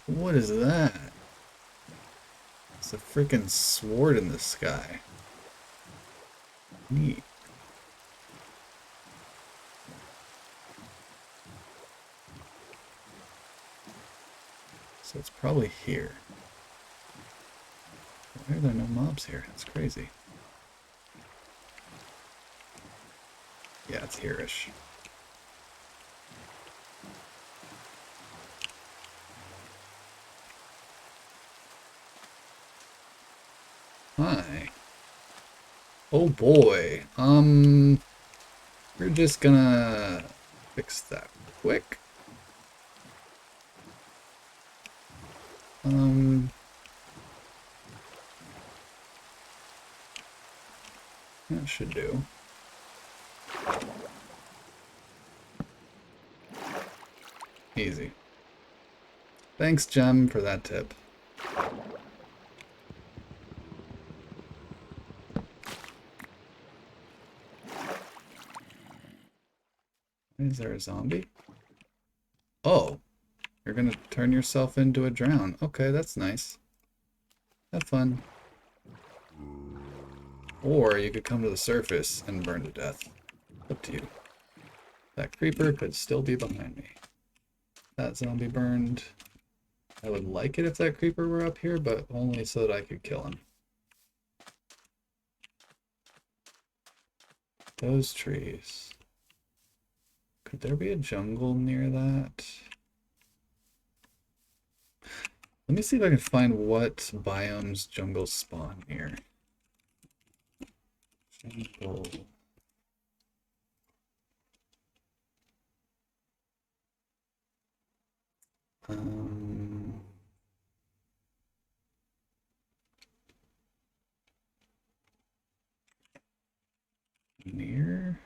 What is that? It's a freaking sword in the sky. Neat. So it's probably here. Why are there no mobs here? It's crazy. Yeah, it's here-ish. Hi. Oh boy. We're just gonna fix that quick. That should do. Easy. Thanks, Gem, for that tip. Is there a zombie? Oh, you're gonna turn yourself into a drown. Okay, that's nice. Have fun. Or you could come to the surface and burn to death. Up to you. That creeper could still be behind me. That zombie burned. I would like it if that creeper were up here, but only so that I could kill him. Those trees. Could there be a jungle near that? Let me see if I can find what biomes jungles spawn here. Jungle. Um, Near?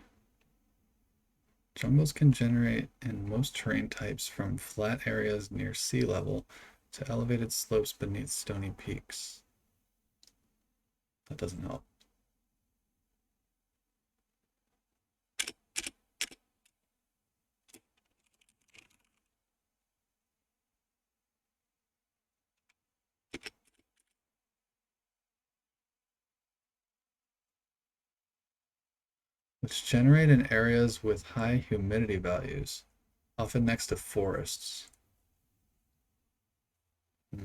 Jungles can generate in most terrain types from flat areas near sea level to elevated slopes beneath stony peaks. That doesn't help. Which generate in areas with high humidity values, often next to forests. I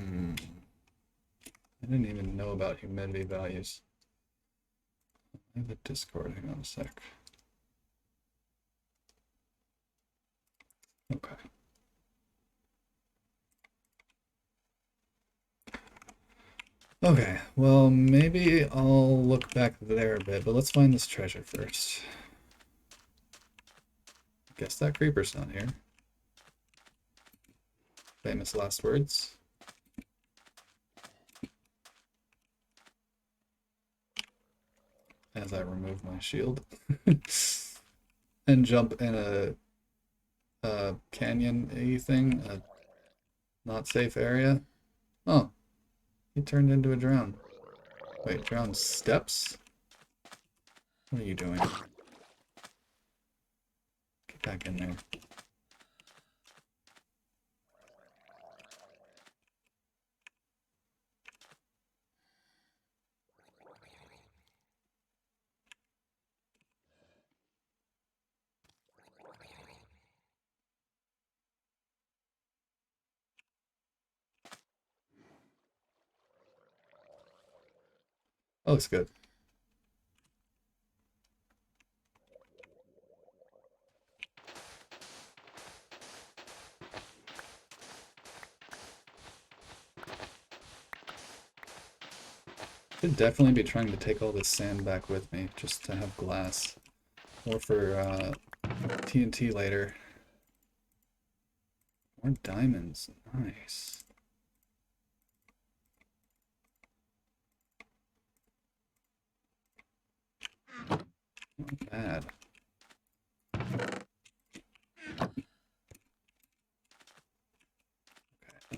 didn't even know about humidity values. I have a Discord, hang on a sec. Okay. Okay, well, maybe I'll look back there a bit, but let's find this treasure first. Guess that creeper's not here. Famous last words. As I remove my shield. And jump in a canyon-y thing, a not safe area. Oh, he turned into a drown. Wait, drown steps? What are you doing? Get back in there. That looks good. Should definitely be trying to take all this sand back with me, just to have glass. Or for TNT later. More diamonds. Nice. Not bad.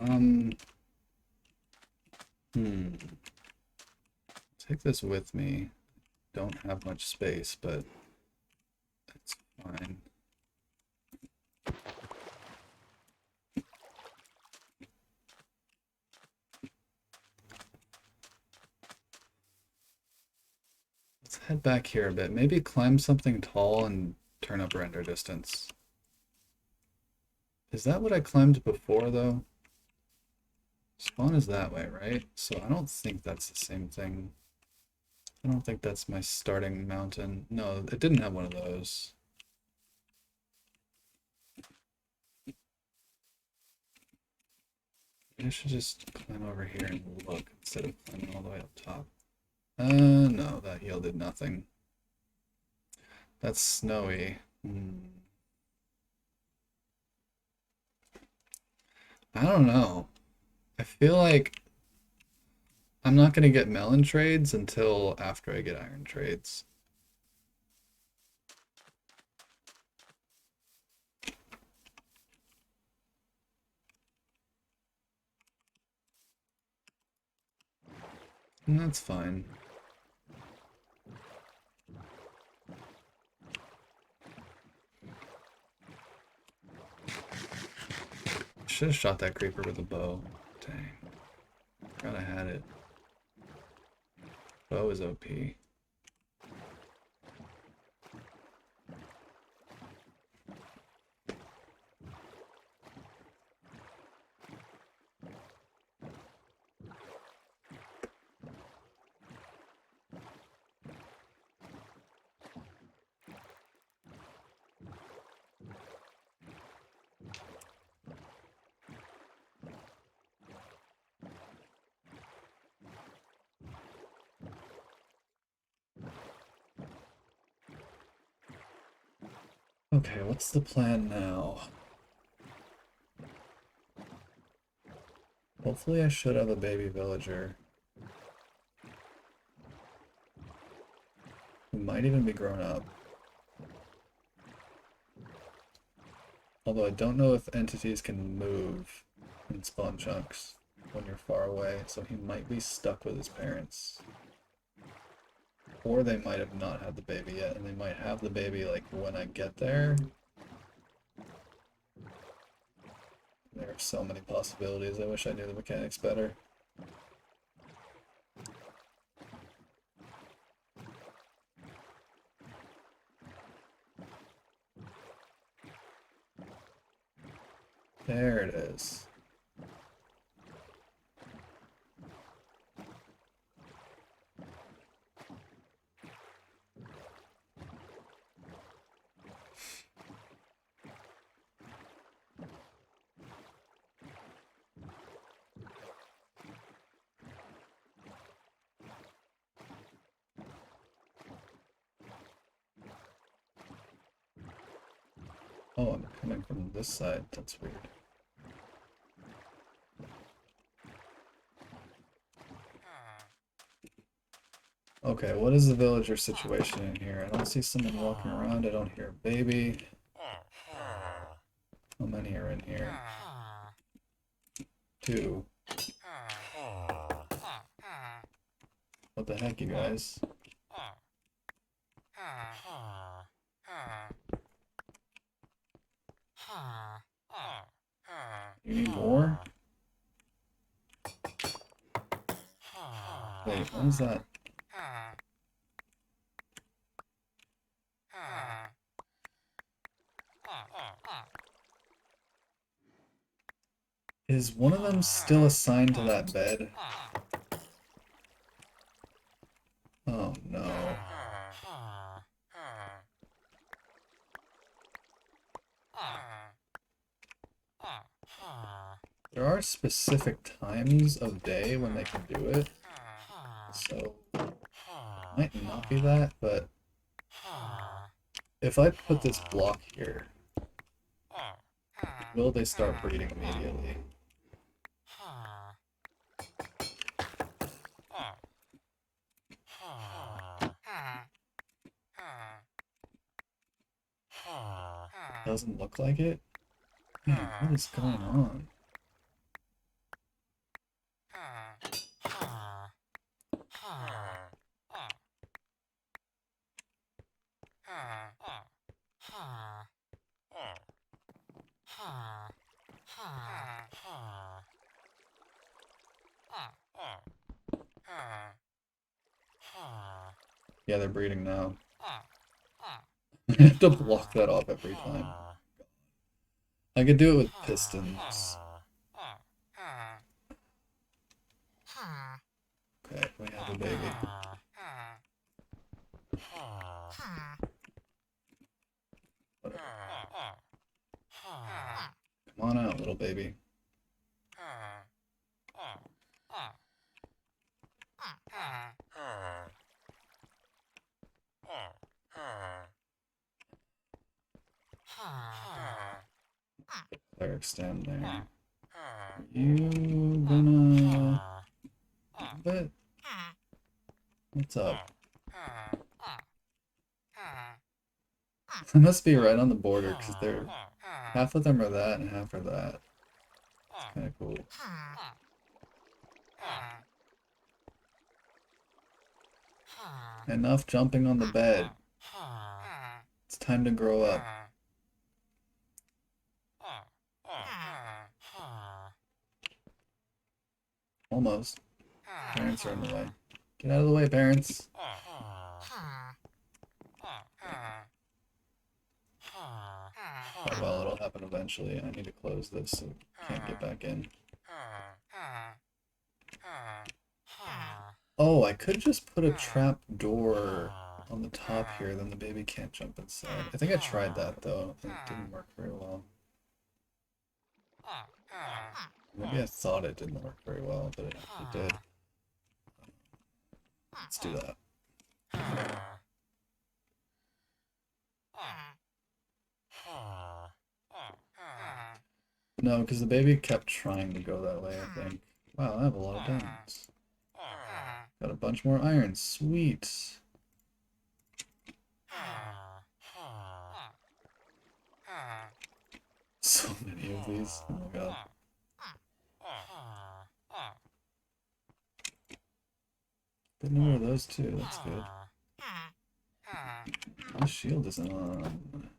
Okay. Take this with me. Don't have much space, but it's fine. Let's head back here a bit. Maybe climb something tall and turn up render distance. Is that what I climbed before, though? Spawn is that way, right? So I don't think that's the same thing. I don't think that's my starting mountain. No, it didn't have one of those. I should just climb over here and look instead of climbing all the way up top. No, that yielded nothing. That's snowy. I don't know. I feel like I'm not gonna get melon trades until after I get iron trades. And that's fine. Should have shot that creeper with a bow. Dang. Forgot I had it. Bow is OP. Okay, what's the plan now? Hopefully I should have a baby villager. Who might even be grown up. Although I don't know if entities can move in spawn chunks when you're far away, so he might be stuck with his parents. Or they might have not had the baby yet, and they might have the baby like when I get there. There are so many possibilities. I wish I knew the mechanics better. There it is. Oh, I'm coming from this side. That's weird. Okay, what is the villager situation in here? I don't see someone walking around. I don't hear a baby. How many are in here? 2. What the heck, you guys? You need more? Wait, what is that? Is one of them still assigned to that bed? Oh no. There are specific times of day when they can do it, so it might not be that, but if I put this block here, will they start breeding immediately? Doesn't look like it? Man, what is going on? Yeah, they're breeding now. I have to block that off every time. I could do it with pistons. Okay, we have a baby. Whatever. Come on out, little baby. Clerics down there. You gonna it? What's up? I must be right on the border because they're half of them are that and half are that. It's kind of cool. Enough jumping on the bed. It's time to grow up. Almost. Parents are in the way. Get out of the way, parents. Oh well, it'll happen eventually. I need to close this so I can't get back in. Oh, I could just put a trap door on the top here, then the baby can't jump inside. I think I tried that though, and it didn't work very well. Maybe I thought it didn't work very well, but it actually did. Let's do that. No, because the baby kept trying to go that way, I think. Wow, I have a lot of diamonds. Got a bunch more iron. Sweet. So many of these. Oh my god. Good number of those too. That's good. My shield isn't on.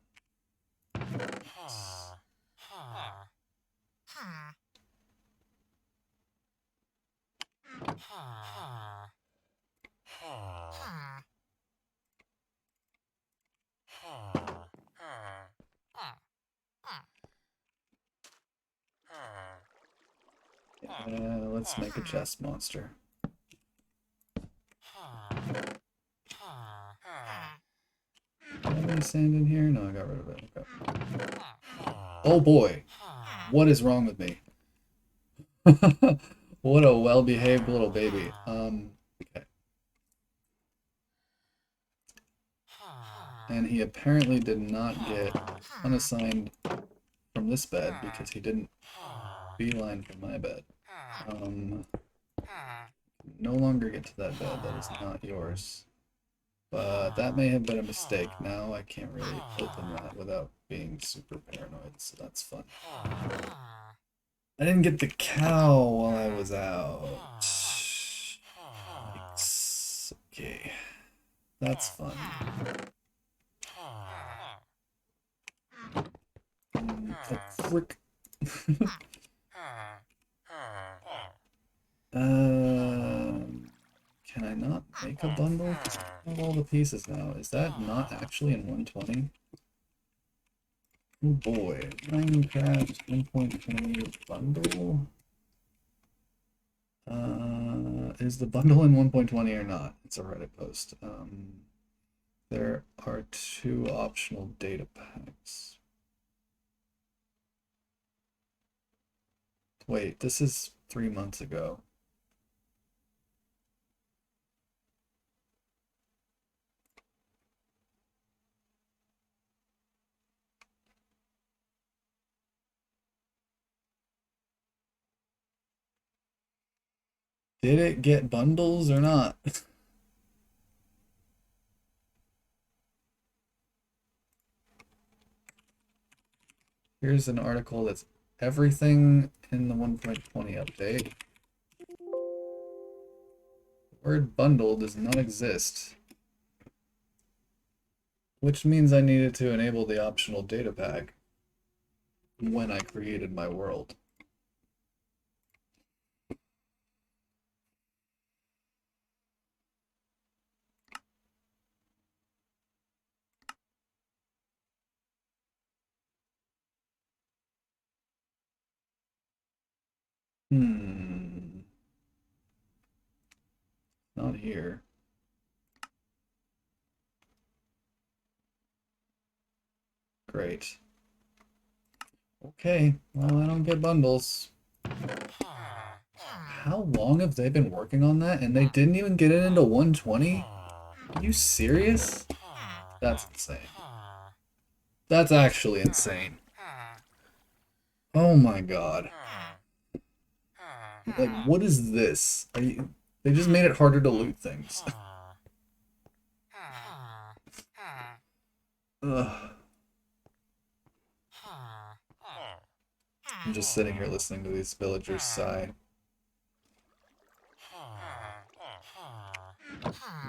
Yeah, let's make a chest monster. Do I have any sand in here? No, I got rid of it. Okay. Oh boy! What is wrong with me? What a well-behaved little baby. Okay. And he apparently did not get unassigned from this bed because he didn't beeline from my bed. No longer get to that bed. That is not yours. But that may have been a mistake. Now I can't really open that without being super paranoid, so that's fun. I didn't get the cow while I was out. Yikes. Okay. That's fun. The frick. Can I not make a bundle? I have all the pieces now. Is that not actually in 120? Oh boy, Minecraft 1.20 bundle. Is the bundle in 1.20 or not? It's a Reddit post. There are 2 optional data packs. Wait, this is 3 months ago. Did it get bundles or not? Here's an article that's everything in the 1.20 update. The word bundle does not exist, which means I needed to enable the optional data pack when I created my world. Not here. Great. Okay, well, I don't get bundles. How long have they been working on that and they didn't even get it into 120? Are you serious? That's insane. That's actually insane. Oh my god. Like, what is this? Are you... They just made it harder to loot things. Ugh. I'm just sitting here listening to these villagers sigh.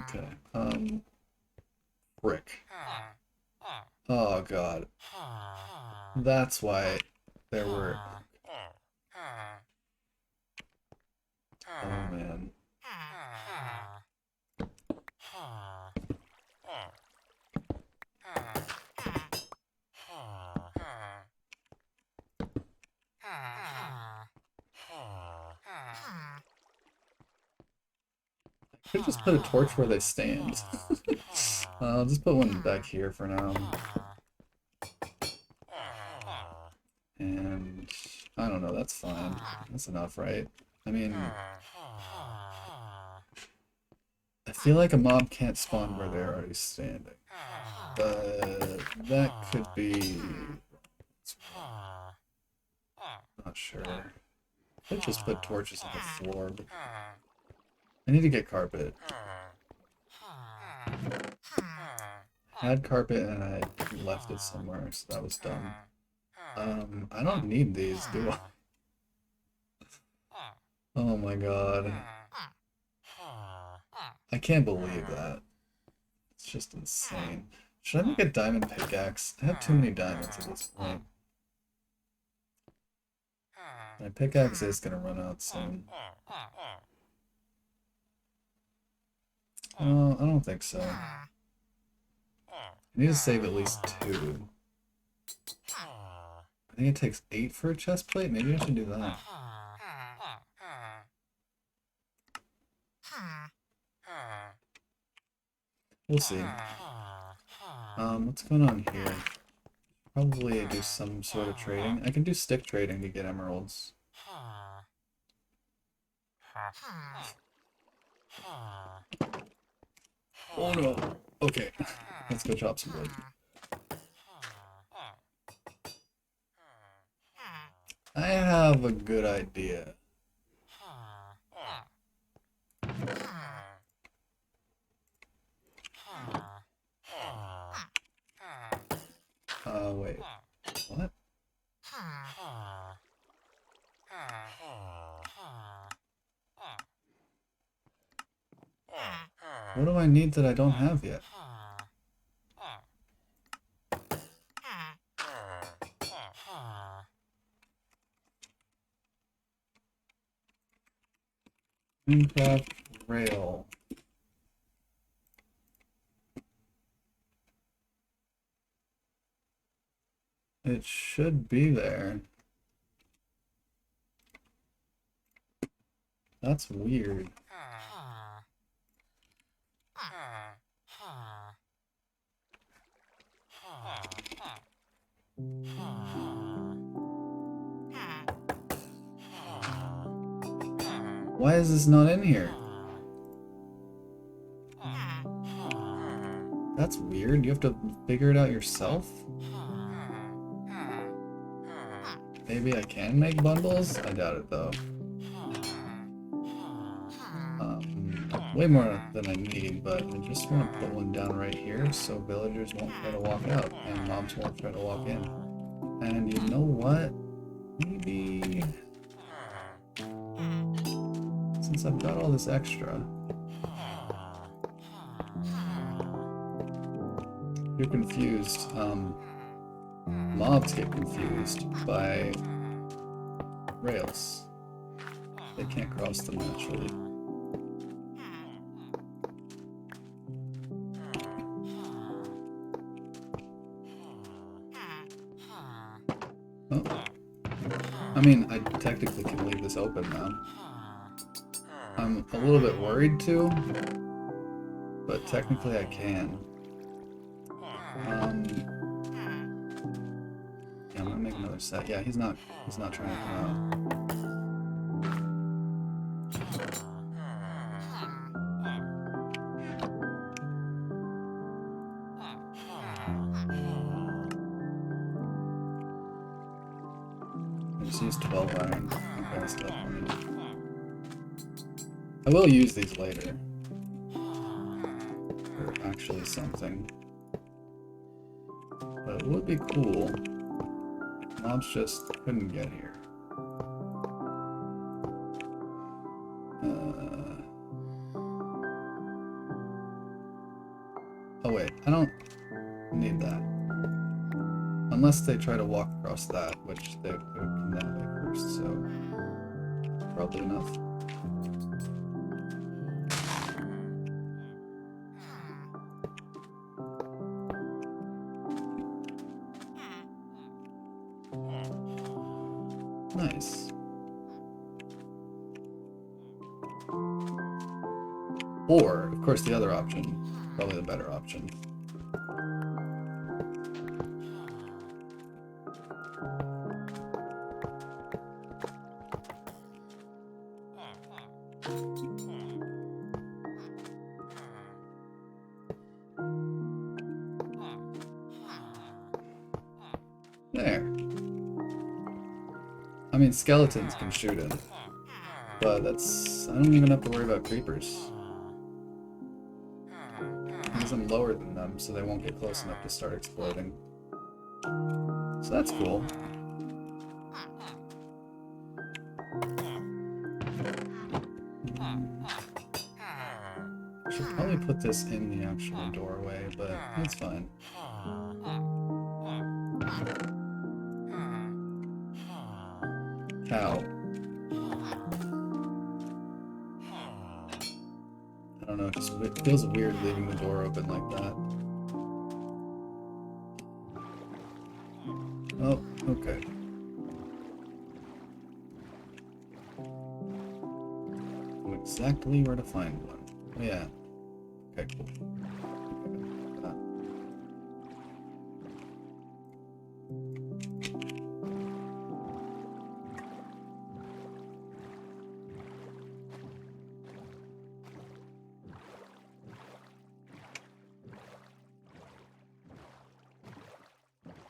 Okay. Frick. Oh god. That's why there were... Oh man. I could just put a torch where they stand. I'll just put one back here for now. And I don't know, that's fine. That's enough, right? I mean, I feel like a mob can't spawn where they're already standing. But that could be... Not sure. I could just put torches on the floor. But I need to get carpet. I had carpet and I left it somewhere, so that was dumb. I don't need these, do I? Oh my god. I can't believe that. It's just insane. Should I make a diamond pickaxe? I have too many diamonds at this point. My pickaxe is gonna run out soon. I don't think so. I need to save at least 2. I think it takes 8 for a chest plate. Maybe I should do that. We'll see. What's going on here? Probably do some sort of trading. I can do stick trading to get emeralds. Oh no. Okay. Let's go chop some wood. I have a good idea. Wait. What? What do I need that I don't have yet? Minecraft rail. It should be there. That's weird. Why is this not in here? That's weird. You have to figure it out yourself? Maybe I can make bundles? I doubt it though. Way more than I need, but I just want to put one down right here so villagers won't try to walk out and mobs won't try to walk in. And you know what? Maybe... Since I've got all this extra... You're confused. Mobs get confused by rails. They can't cross them naturally. Oh. I mean, I technically can leave this open now. I'm a little bit worried too, but technically I can. Yeah, I'm gonna make another set. Yeah, he's not trying to come out. I just used 12 iron. Okay, that's definitely. I will use these later. For actually something. But it would be cool if mobs just couldn't get here. Oh wait, I don't need that. Unless they try to walk across that, which they would come that way first, so probably enough. Nice. Or, of course, the other option, probably the better option. There. I mean, skeletons can shoot him, but that's... I don't even have to worry about creepers. Because I'm lower than them, so they won't get close enough to start exploding. So that's cool. I should probably put this in the actual doorway, but it's fine. Cow. I don't know, it feels weird leaving the door open like that. Oh, okay. Know exactly where to find one. Oh yeah. Okay, cool.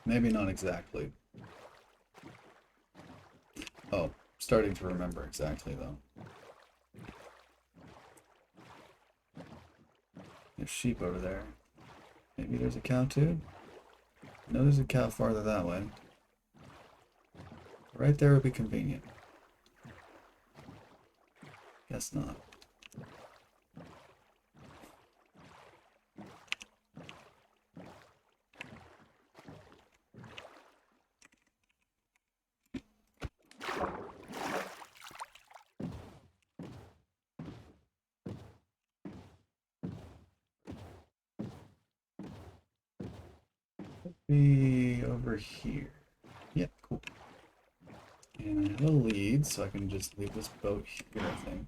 Maybe not exactly. Oh, starting to remember exactly though. There's sheep over there. Maybe there's a cow too? No, there's a cow farther that way. Right there would be convenient. Guess not. Be over here. Yeah, cool. And I have a lead, so I can just leave this boat here, I think.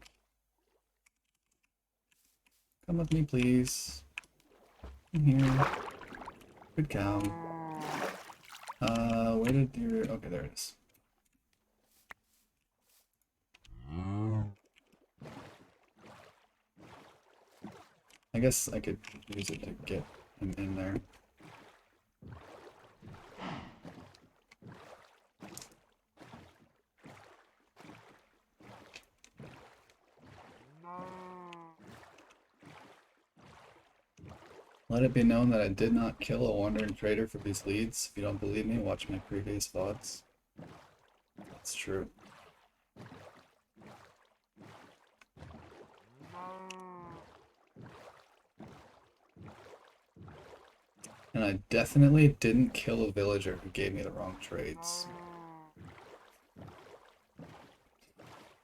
Come with me, please. In here. Good cow. Where did your... Okay, there it is. I guess I could use it to get him in there. Let it be known that I did not kill a wandering trader for these leads. If you don't believe me, watch my previous VODs. That's true. And I definitely didn't kill a villager who gave me the wrong trades.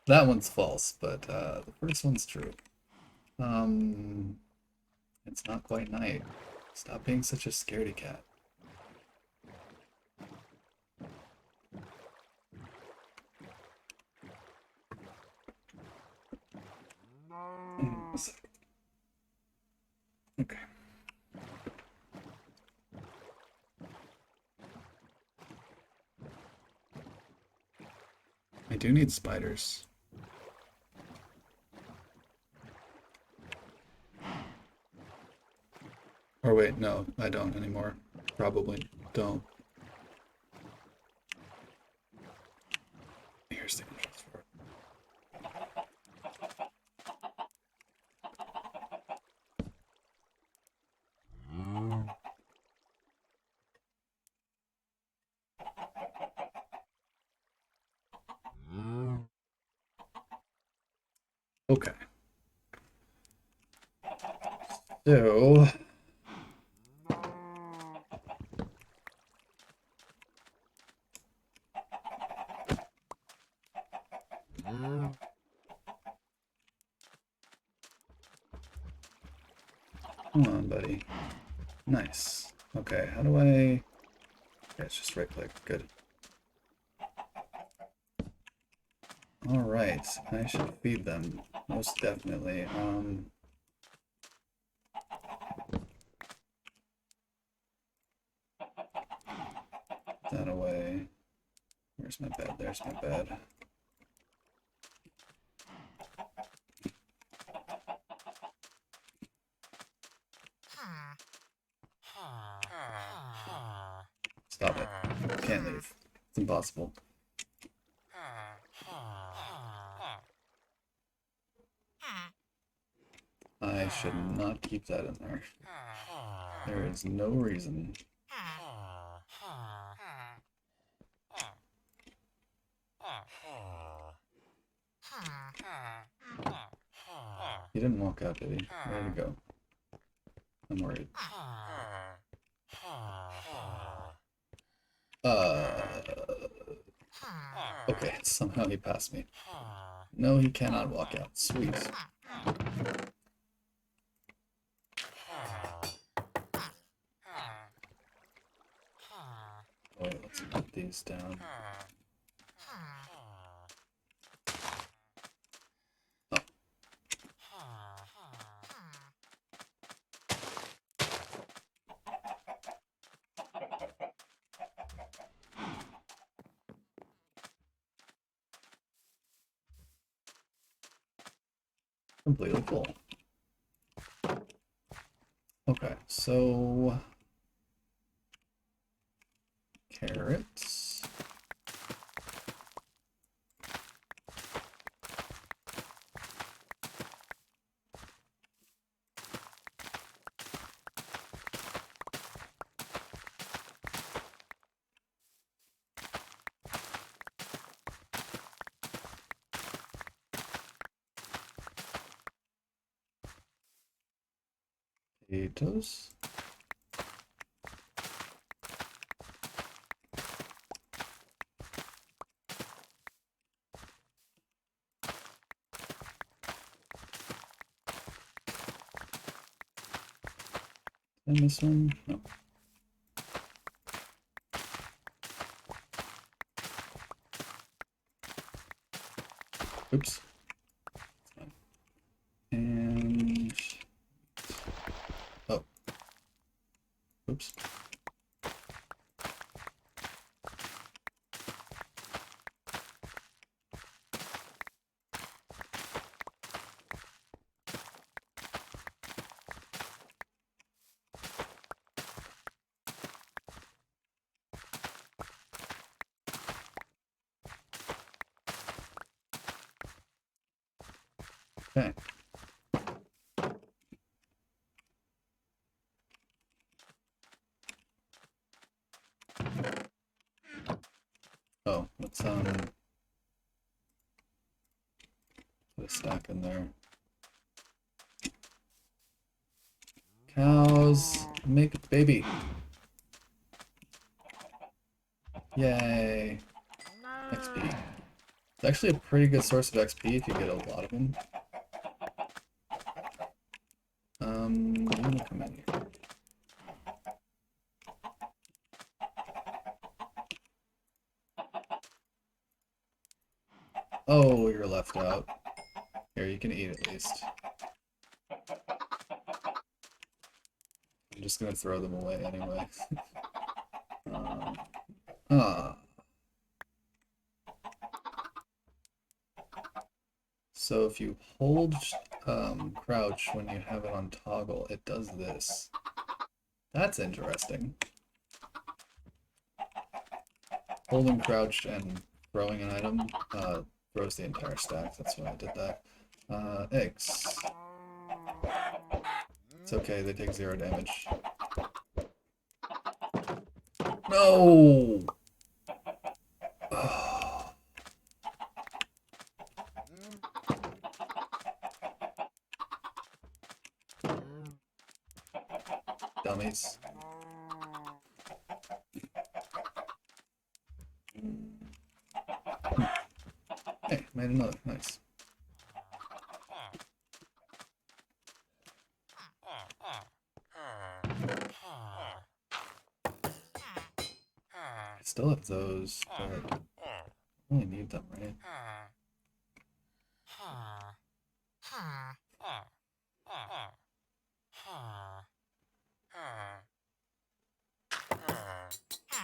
That one's false, but the first one's true. It's not quite night. Stop being such a scaredy cat. A second. Okay. I do need spiders. Or wait, no, I don't anymore. Probably don't. Here's the controls for it. Okay. So come on, buddy. Nice. Okay, how do I... Okay, it's just right click. Good. Alright, I should feed them. Most definitely. That away. Where's my bed? There's my bed. Stop it. Can't leave. It's impossible. I should not keep that in there. There is no reason. He didn't walk out, did he? Where did he go? I'm worried. Okay, somehow he passed me. No, he cannot walk out. Sweet. Wait, let's put these down. Oh. Completely full. Okay, so carrots. Potatoes. Did I miss one? No. Oops. And oh, oops. Okay. Oh, let's put a stack in there. Cows, make a baby. Yay. XP. It's actually a pretty good source of XP if you get a lot of them. I'm gonna come in here. Oh, you're left out. Here, you can eat at least. I'm just gonna throw them away anyway. Ah. So if you hold crouch when you have it on toggle, it does this. That's interesting. Holding crouch and throwing an item throws the entire stack. That's why I did that. Eggs. It's okay, they take 0 damage. No! Dummies. Hey, made another. Nice. I still have those, but I only need them, right?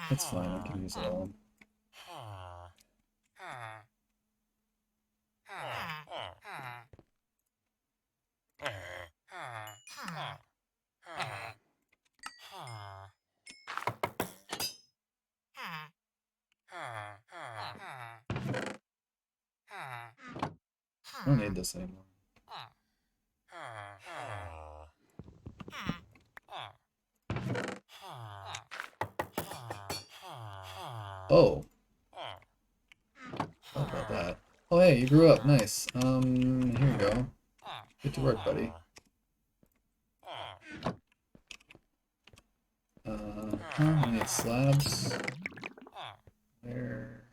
That's fine, I can use it all. I don't need this anymore. Oh. Thought about that. Oh, hey, you grew up. Nice. Here you go. Get to work, buddy. I need slabs. There.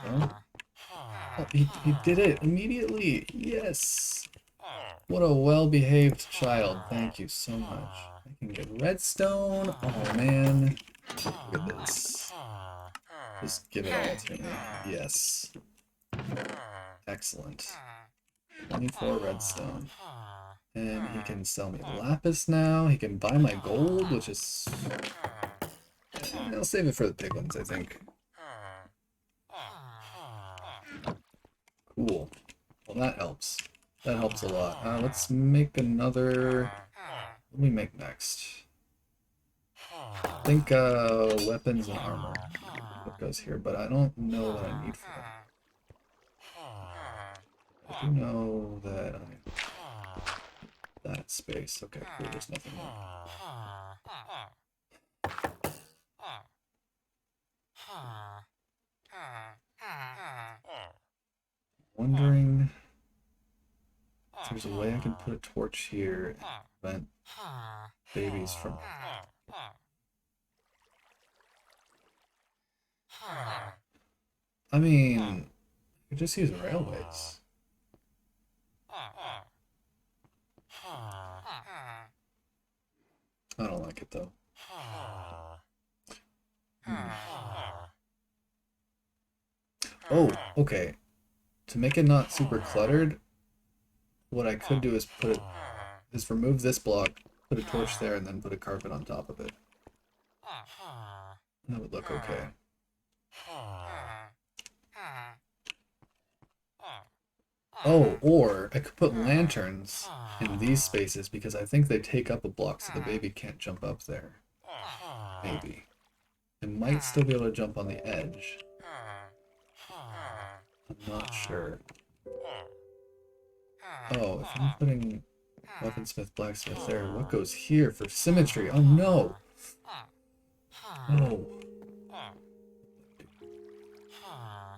Go. Oh, he did it immediately. Yes. What a well-behaved child. Thank you so much. I can get redstone. Oh, man. Look at this. Just give it all to me. Yes. Excellent. 24 redstone. And he can sell me lapis now. He can buy my gold, which is... I'll save it for the piglins, I think. Cool. Well, that helps. That helps a lot. Let's make another... What do we make next? I think weapons and armor. What goes here, but I don't know what I need for that. I do know that that space. Okay, cool. There's nothing there. Wondering if there's a way I can put a torch here and prevent babies from. I mean, I could just use railways. I don't like it though. Oh, okay. To make it not super cluttered, what I could do is remove this block, put a torch there, and then put a carpet on top of it. That would look okay. Oh, or I could put lanterns in these spaces because I think they take up a block so the baby can't jump up there. Maybe. It might still be able to jump on the edge. I'm not sure. Oh, if I'm putting weaponsmith, blacksmith there, what goes here for symmetry? Oh no! No.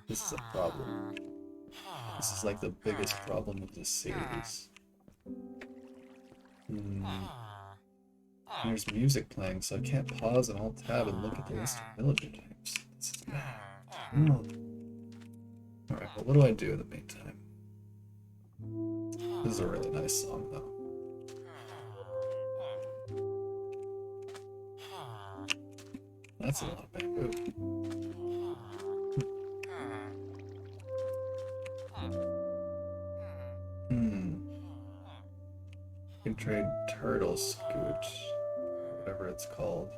This is a problem. This is like the biggest problem of this series. There's music playing, so I can't pause and alt tab and look at the list of villager types. This is bad. No. Alright, well, what do I do in the meantime? This is a really nice song, though. That's a lot of bamboo. You can trade turtle scoot, whatever it's called.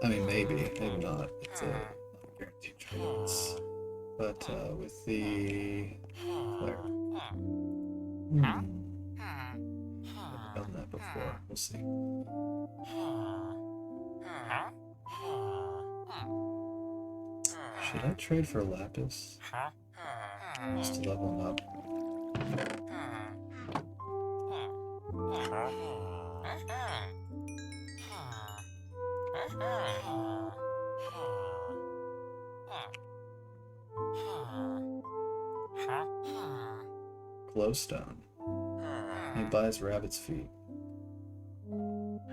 I mean, maybe not. It's not a guaranteed trade. But with the flare. Never done that before. We'll see. Should I trade for lapis? Just to level him up. Glowstone. He buys rabbit's feet.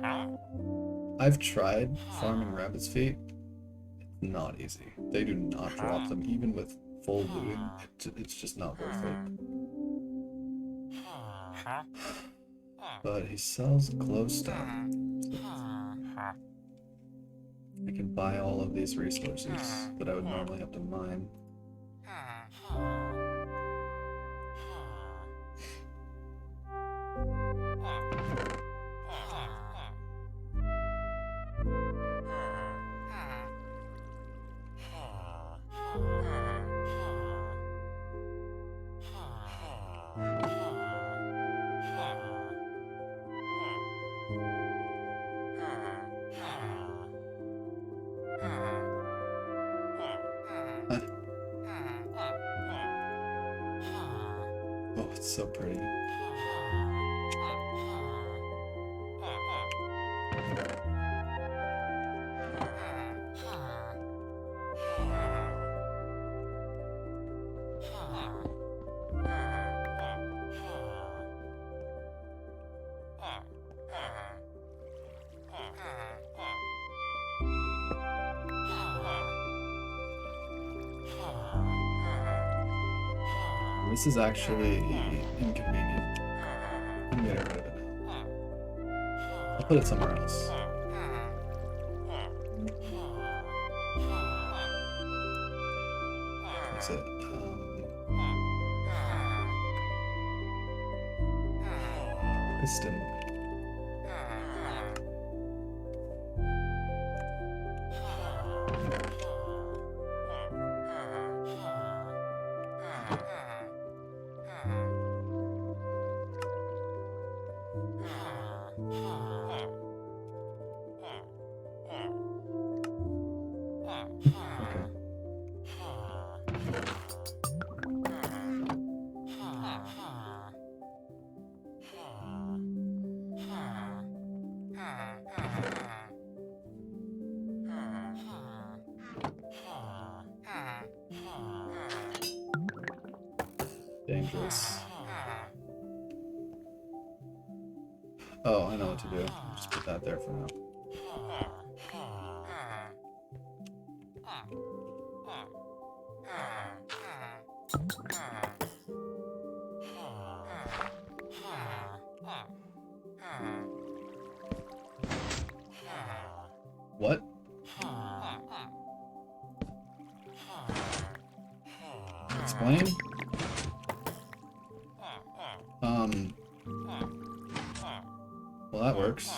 I've tried farming rabbit's feet. It's not easy. They do not drop them, even with full looting. It's just not worth it. But he sells glowstone. So I can buy all of these resources that I would normally have to mine. Oh, it's so pretty. This is actually inconvenient. I'm getting rid of it now. I'll put it somewhere else. That's it. Piston. Dangerous. Oh, I know what to do. I'll just put that there for now. What? Explain? Well, that works.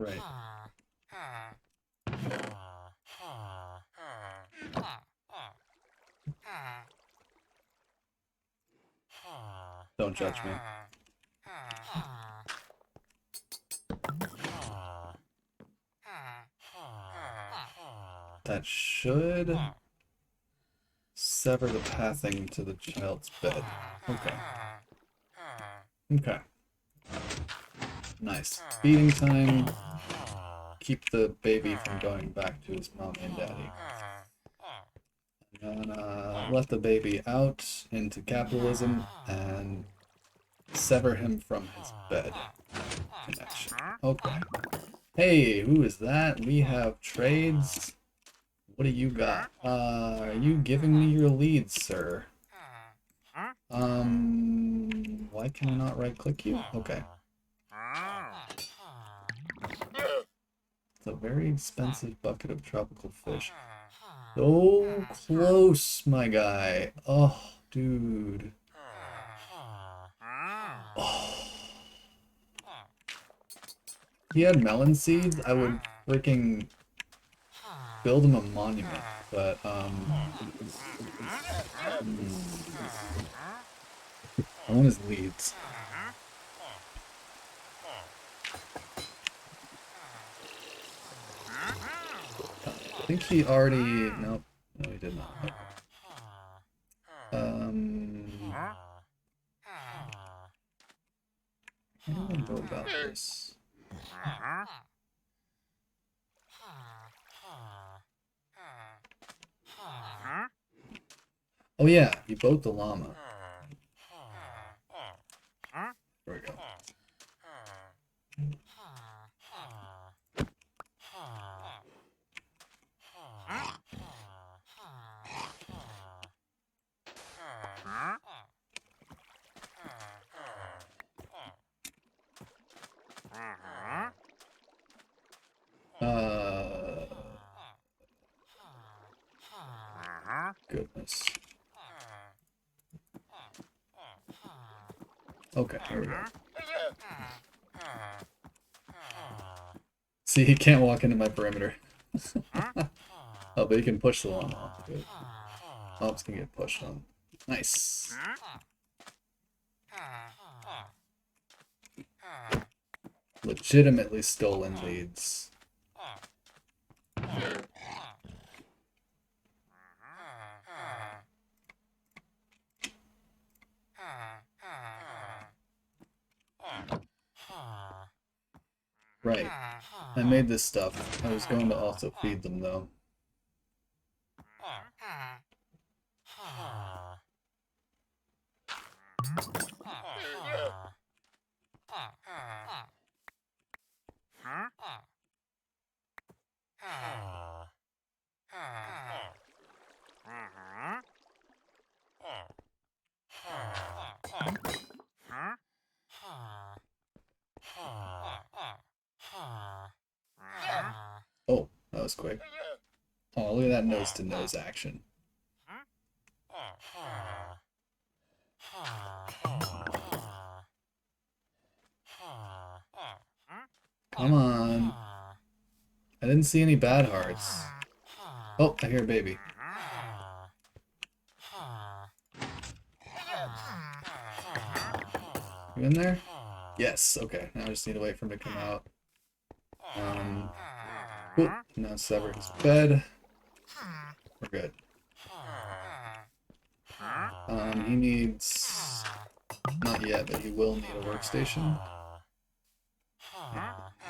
Right. Don't judge me. That should sever the pathing to the child's bed. Okay. Okay. Nice. Feeding time. Keep the baby from going back to his mommy and daddy. And let the baby out into capitalism and sever him from his bed connection. Okay. Hey, who is that? We have trades. What do you got? Are you giving me your leads, sir? Why can I not right-click you? Okay. It's a very expensive bucket of tropical fish. So close, my guy. Oh, dude. Oh. He had melon seeds, I would freaking build him a monument. But, I want his leads. I think he already... Nope. No, he did not. How do I go about this? Oh yeah, you boat the llama. There we go. Goodness. Okay, here we go. See, he can't walk into my perimeter. Oh, but he can push the llama off. Good. Oh, it's gonna get pushed on. Nice. Legitimately stolen leads. Right. I made this stuff. I was going to also feed them though. Oh, that was quick. Oh, look at that nose-to-nose action. Come on. I didn't see any bad hearts. Oh, I hear a baby. You in there? Yes, okay. Now I just need to wait for him to come out. Cool. Now sever his bed. We're good. He needs... Not yet, but he will need a workstation.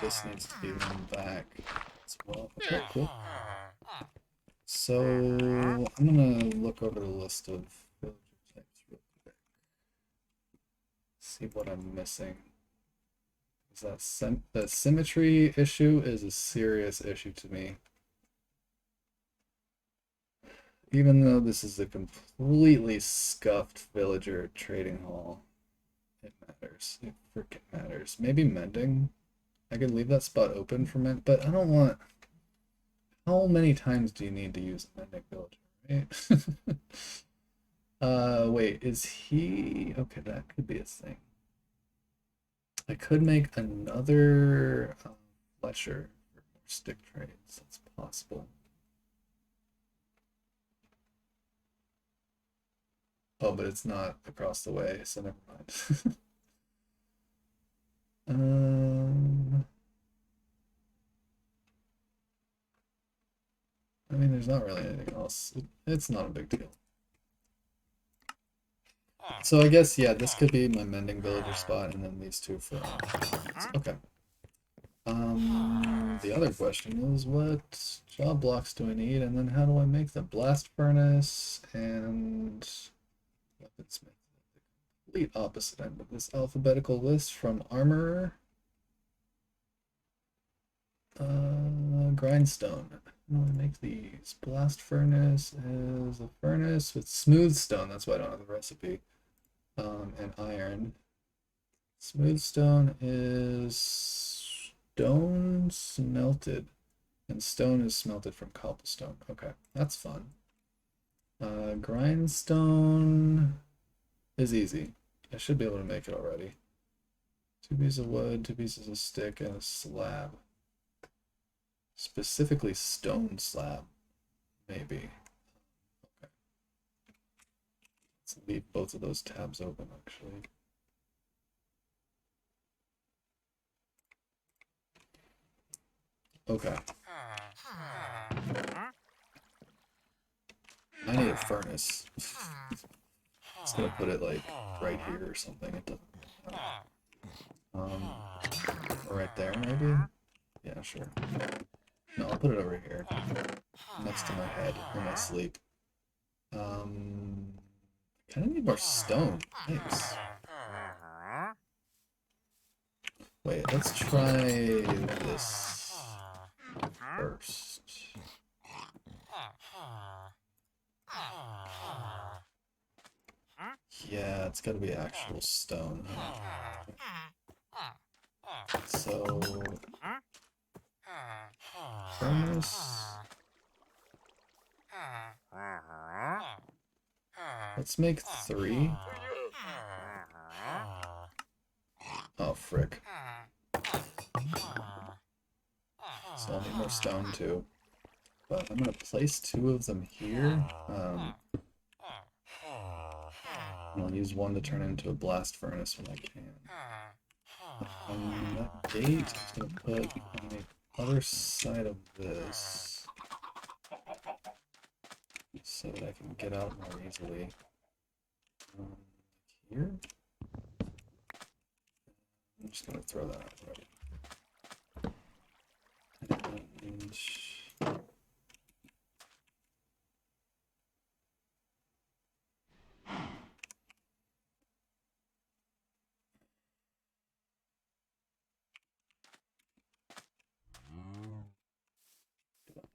This needs to be run back as well. Okay, cool. So, I'm gonna look over the list of villager types real quick. See what I'm missing. That symmetry issue is a serious issue to me. Even though this is a completely scuffed villager trading hall, it matters. It freaking matters. Maybe mending. I could leave that spot open for mend, but I don't want... How many times do you need to use a mending villager, right? Wait, is he... Okay, that could be a thing. I could make another Fletcher for more stick trades. That's possible. Oh, but it's not across the way, so never mind. I mean, there's not really anything else. It's not a big deal. So I guess, yeah, this could be my mending villager spot, and then these two for... Okay. The other question is, what job blocks do I need, and then how do I make the blast furnace and weaponsmith? The complete opposite end of this alphabetical list from armorer. Grindstone. How do I make these? Blast furnace is a furnace with smooth stone. That's why I don't have the recipe. And iron. Smooth stone is stone smelted. And stone is smelted from cobblestone. Okay, that's fun. Grindstone is easy. I should be able to make it already. 2 pieces of wood, 2 pieces of stick, and a slab. Specifically stone slab, maybe. Okay. Let's leave both of those tabs open, actually. Okay. I need a furnace. Just gonna put it like right here or something. It doesn't. Or right there, maybe. Yeah, sure. No, I'll put it over here, next to my head in my sleep. Kind of need more stone. Thanks. Wait, let's try this first. Yeah, it's gotta be actual stone. So, furnace. Let's make 3. Oh, frick. So I'll need more stone too. But I'm gonna place 2 of them here. And I'll use 1 to turn into a blast furnace when I can. That gate, I'm gonna put on the other side of this so that I can get out more easily. Here? I'm just gonna throw that out already. And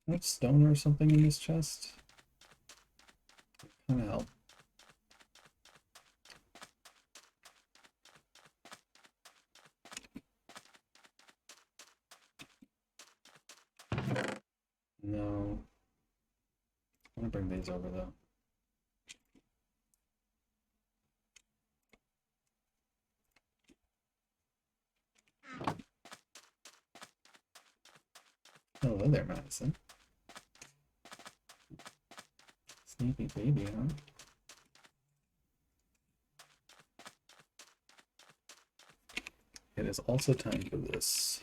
I have stone or something in this chest? Kind of help. No. I'm gonna bring these over though. Hello there, Madison. Sneaky baby, huh? It is also time for this.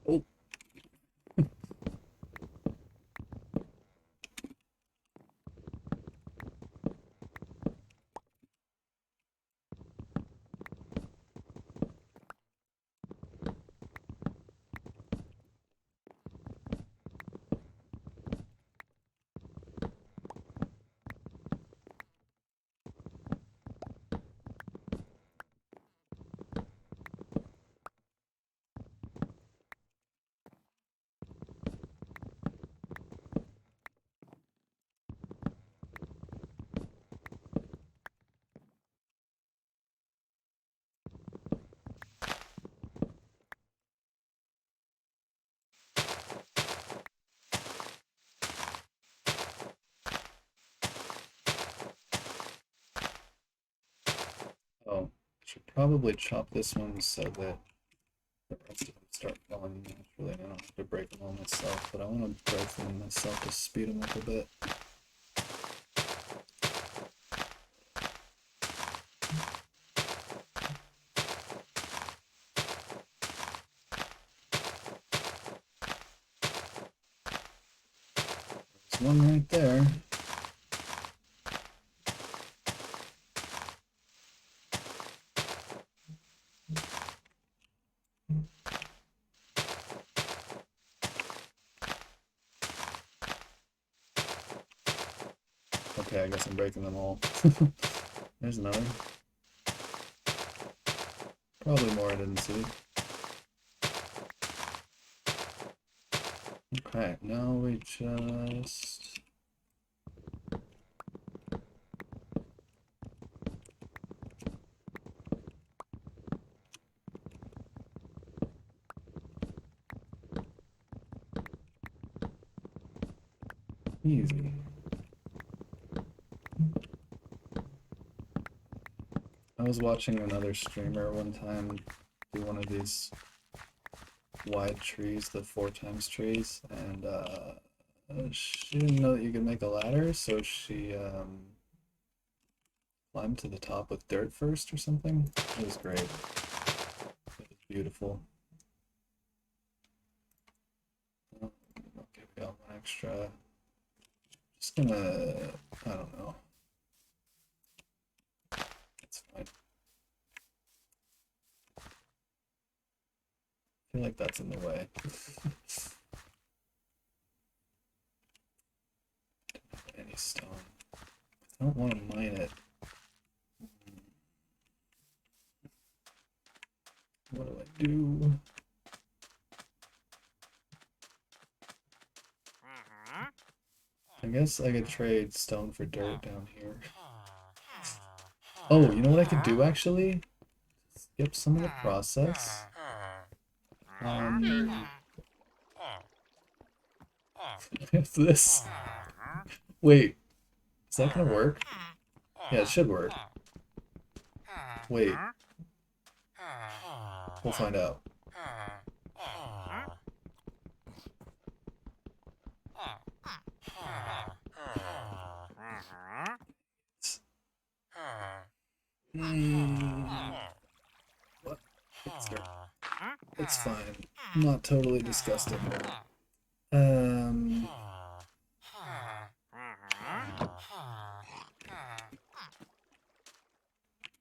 Oh. Oh, I should probably chop this one so that the rest of them start falling naturally. I don't have to break them all myself, but I want to break them myself to speed them up a bit. There's one right there. Okay, I guess I'm breaking them all. There's another. Probably more I didn't see. Okay, now we just... Easy. I was watching another streamer one time do one of these wide trees, the 4x trees, and she didn't know that you could make a ladder, so she climbed to the top with dirt first or something. It was great. It was beautiful. Okay, we got one extra. Just gonna, I don't know. It's fine. I feel like that's in the way. Any stone. I don't want to mine it. What do I do? I guess I could trade stone for dirt down here. Oh, you know what I could do actually? Skip some of the process. If this... Wait, is that gonna work? Yeah, it should work. Wait. We'll find out. What? It's fine. Not totally disgusting.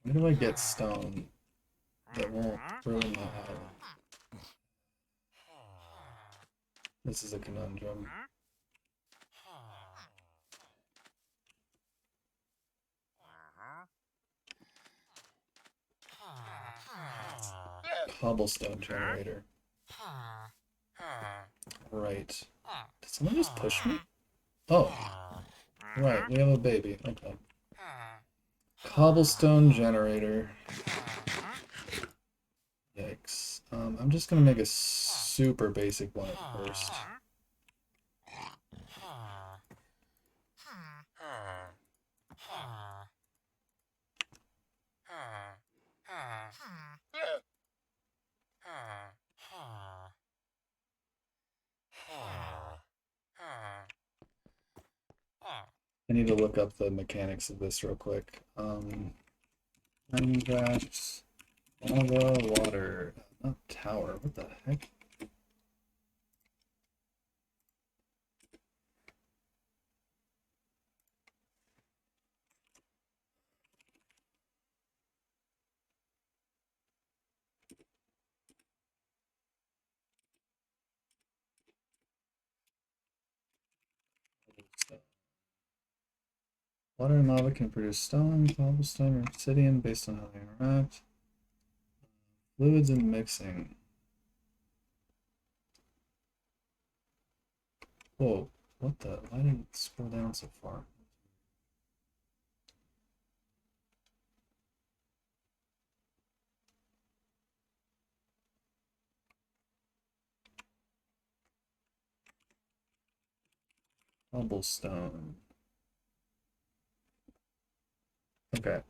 Where do I get stone that won't ruin my island? This is a conundrum. Cobblestone generator. Right. Did someone just push me? Oh. Right, we have a baby. Okay. Cobblestone generator. Yikes. I'm just gonna make a super basic one at first. I need to look up the mechanics of this real quick. Minecraft, lava, water, not tower. What the heck? Water and lava can produce stone, cobblestone, or obsidian based on how they interact. Fluids and mixing. Whoa, what the? Why did it scroll down so far? Cobblestone. Okay.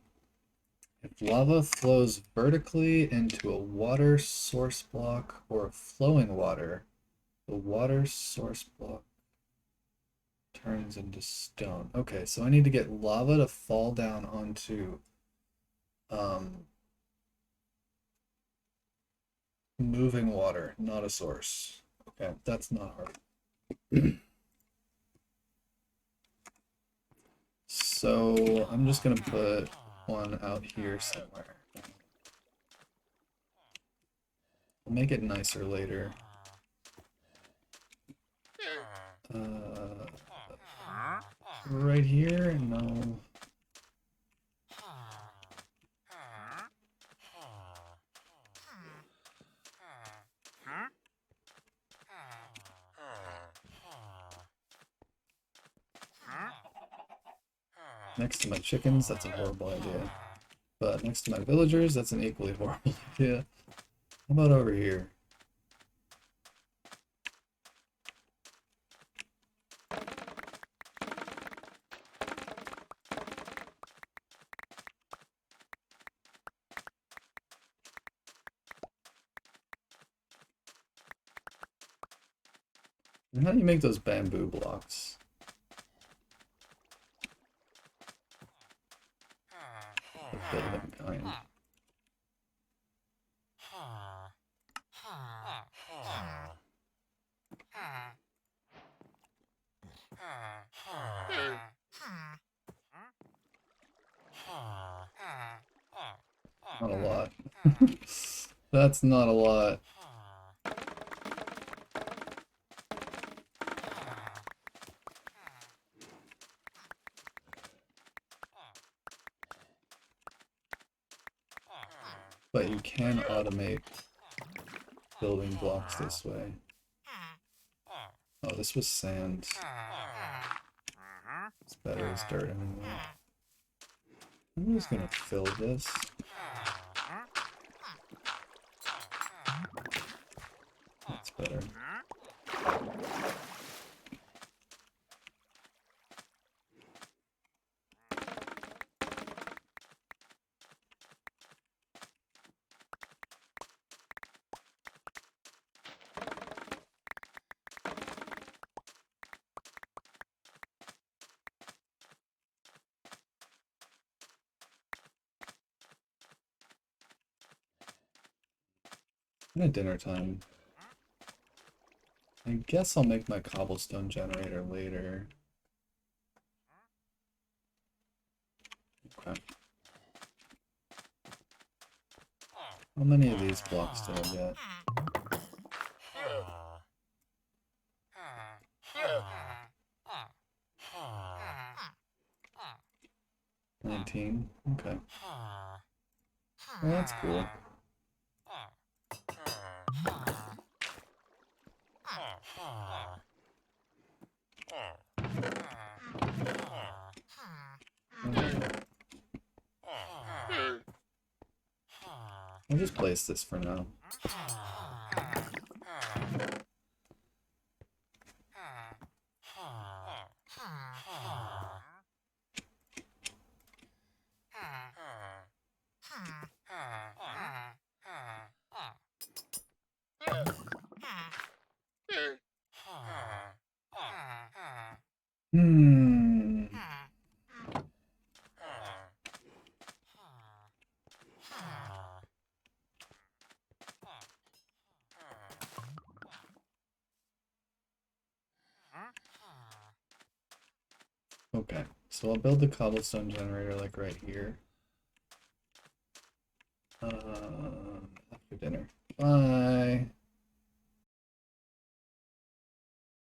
If lava flows vertically into a water source block or a flowing water, the water source block turns into stone. Okay, so I need to get lava to fall down onto moving water, not a source. Okay, that's not hard. So I'm just gonna put one out here somewhere. I'll make it nicer later. Right here? No. Next to my chickens, that's a horrible idea. But next to my villagers, that's an equally horrible idea. How about over here? And how do you make those bamboo blocks? Or building kind. Not a lot. That's not a lot. But you can automate building blocks this way. Oh, this was sand. It's better as dirt anyway. I'm just gonna fill this. That's better. At dinner time. I guess I'll make my cobblestone generator later. Okay. How many of these blocks did I get? 19. Okay. Well, that's cool. I'll just place this for now. Hmm. Okay, so I'll build the cobblestone generator like right here. After dinner. Bye.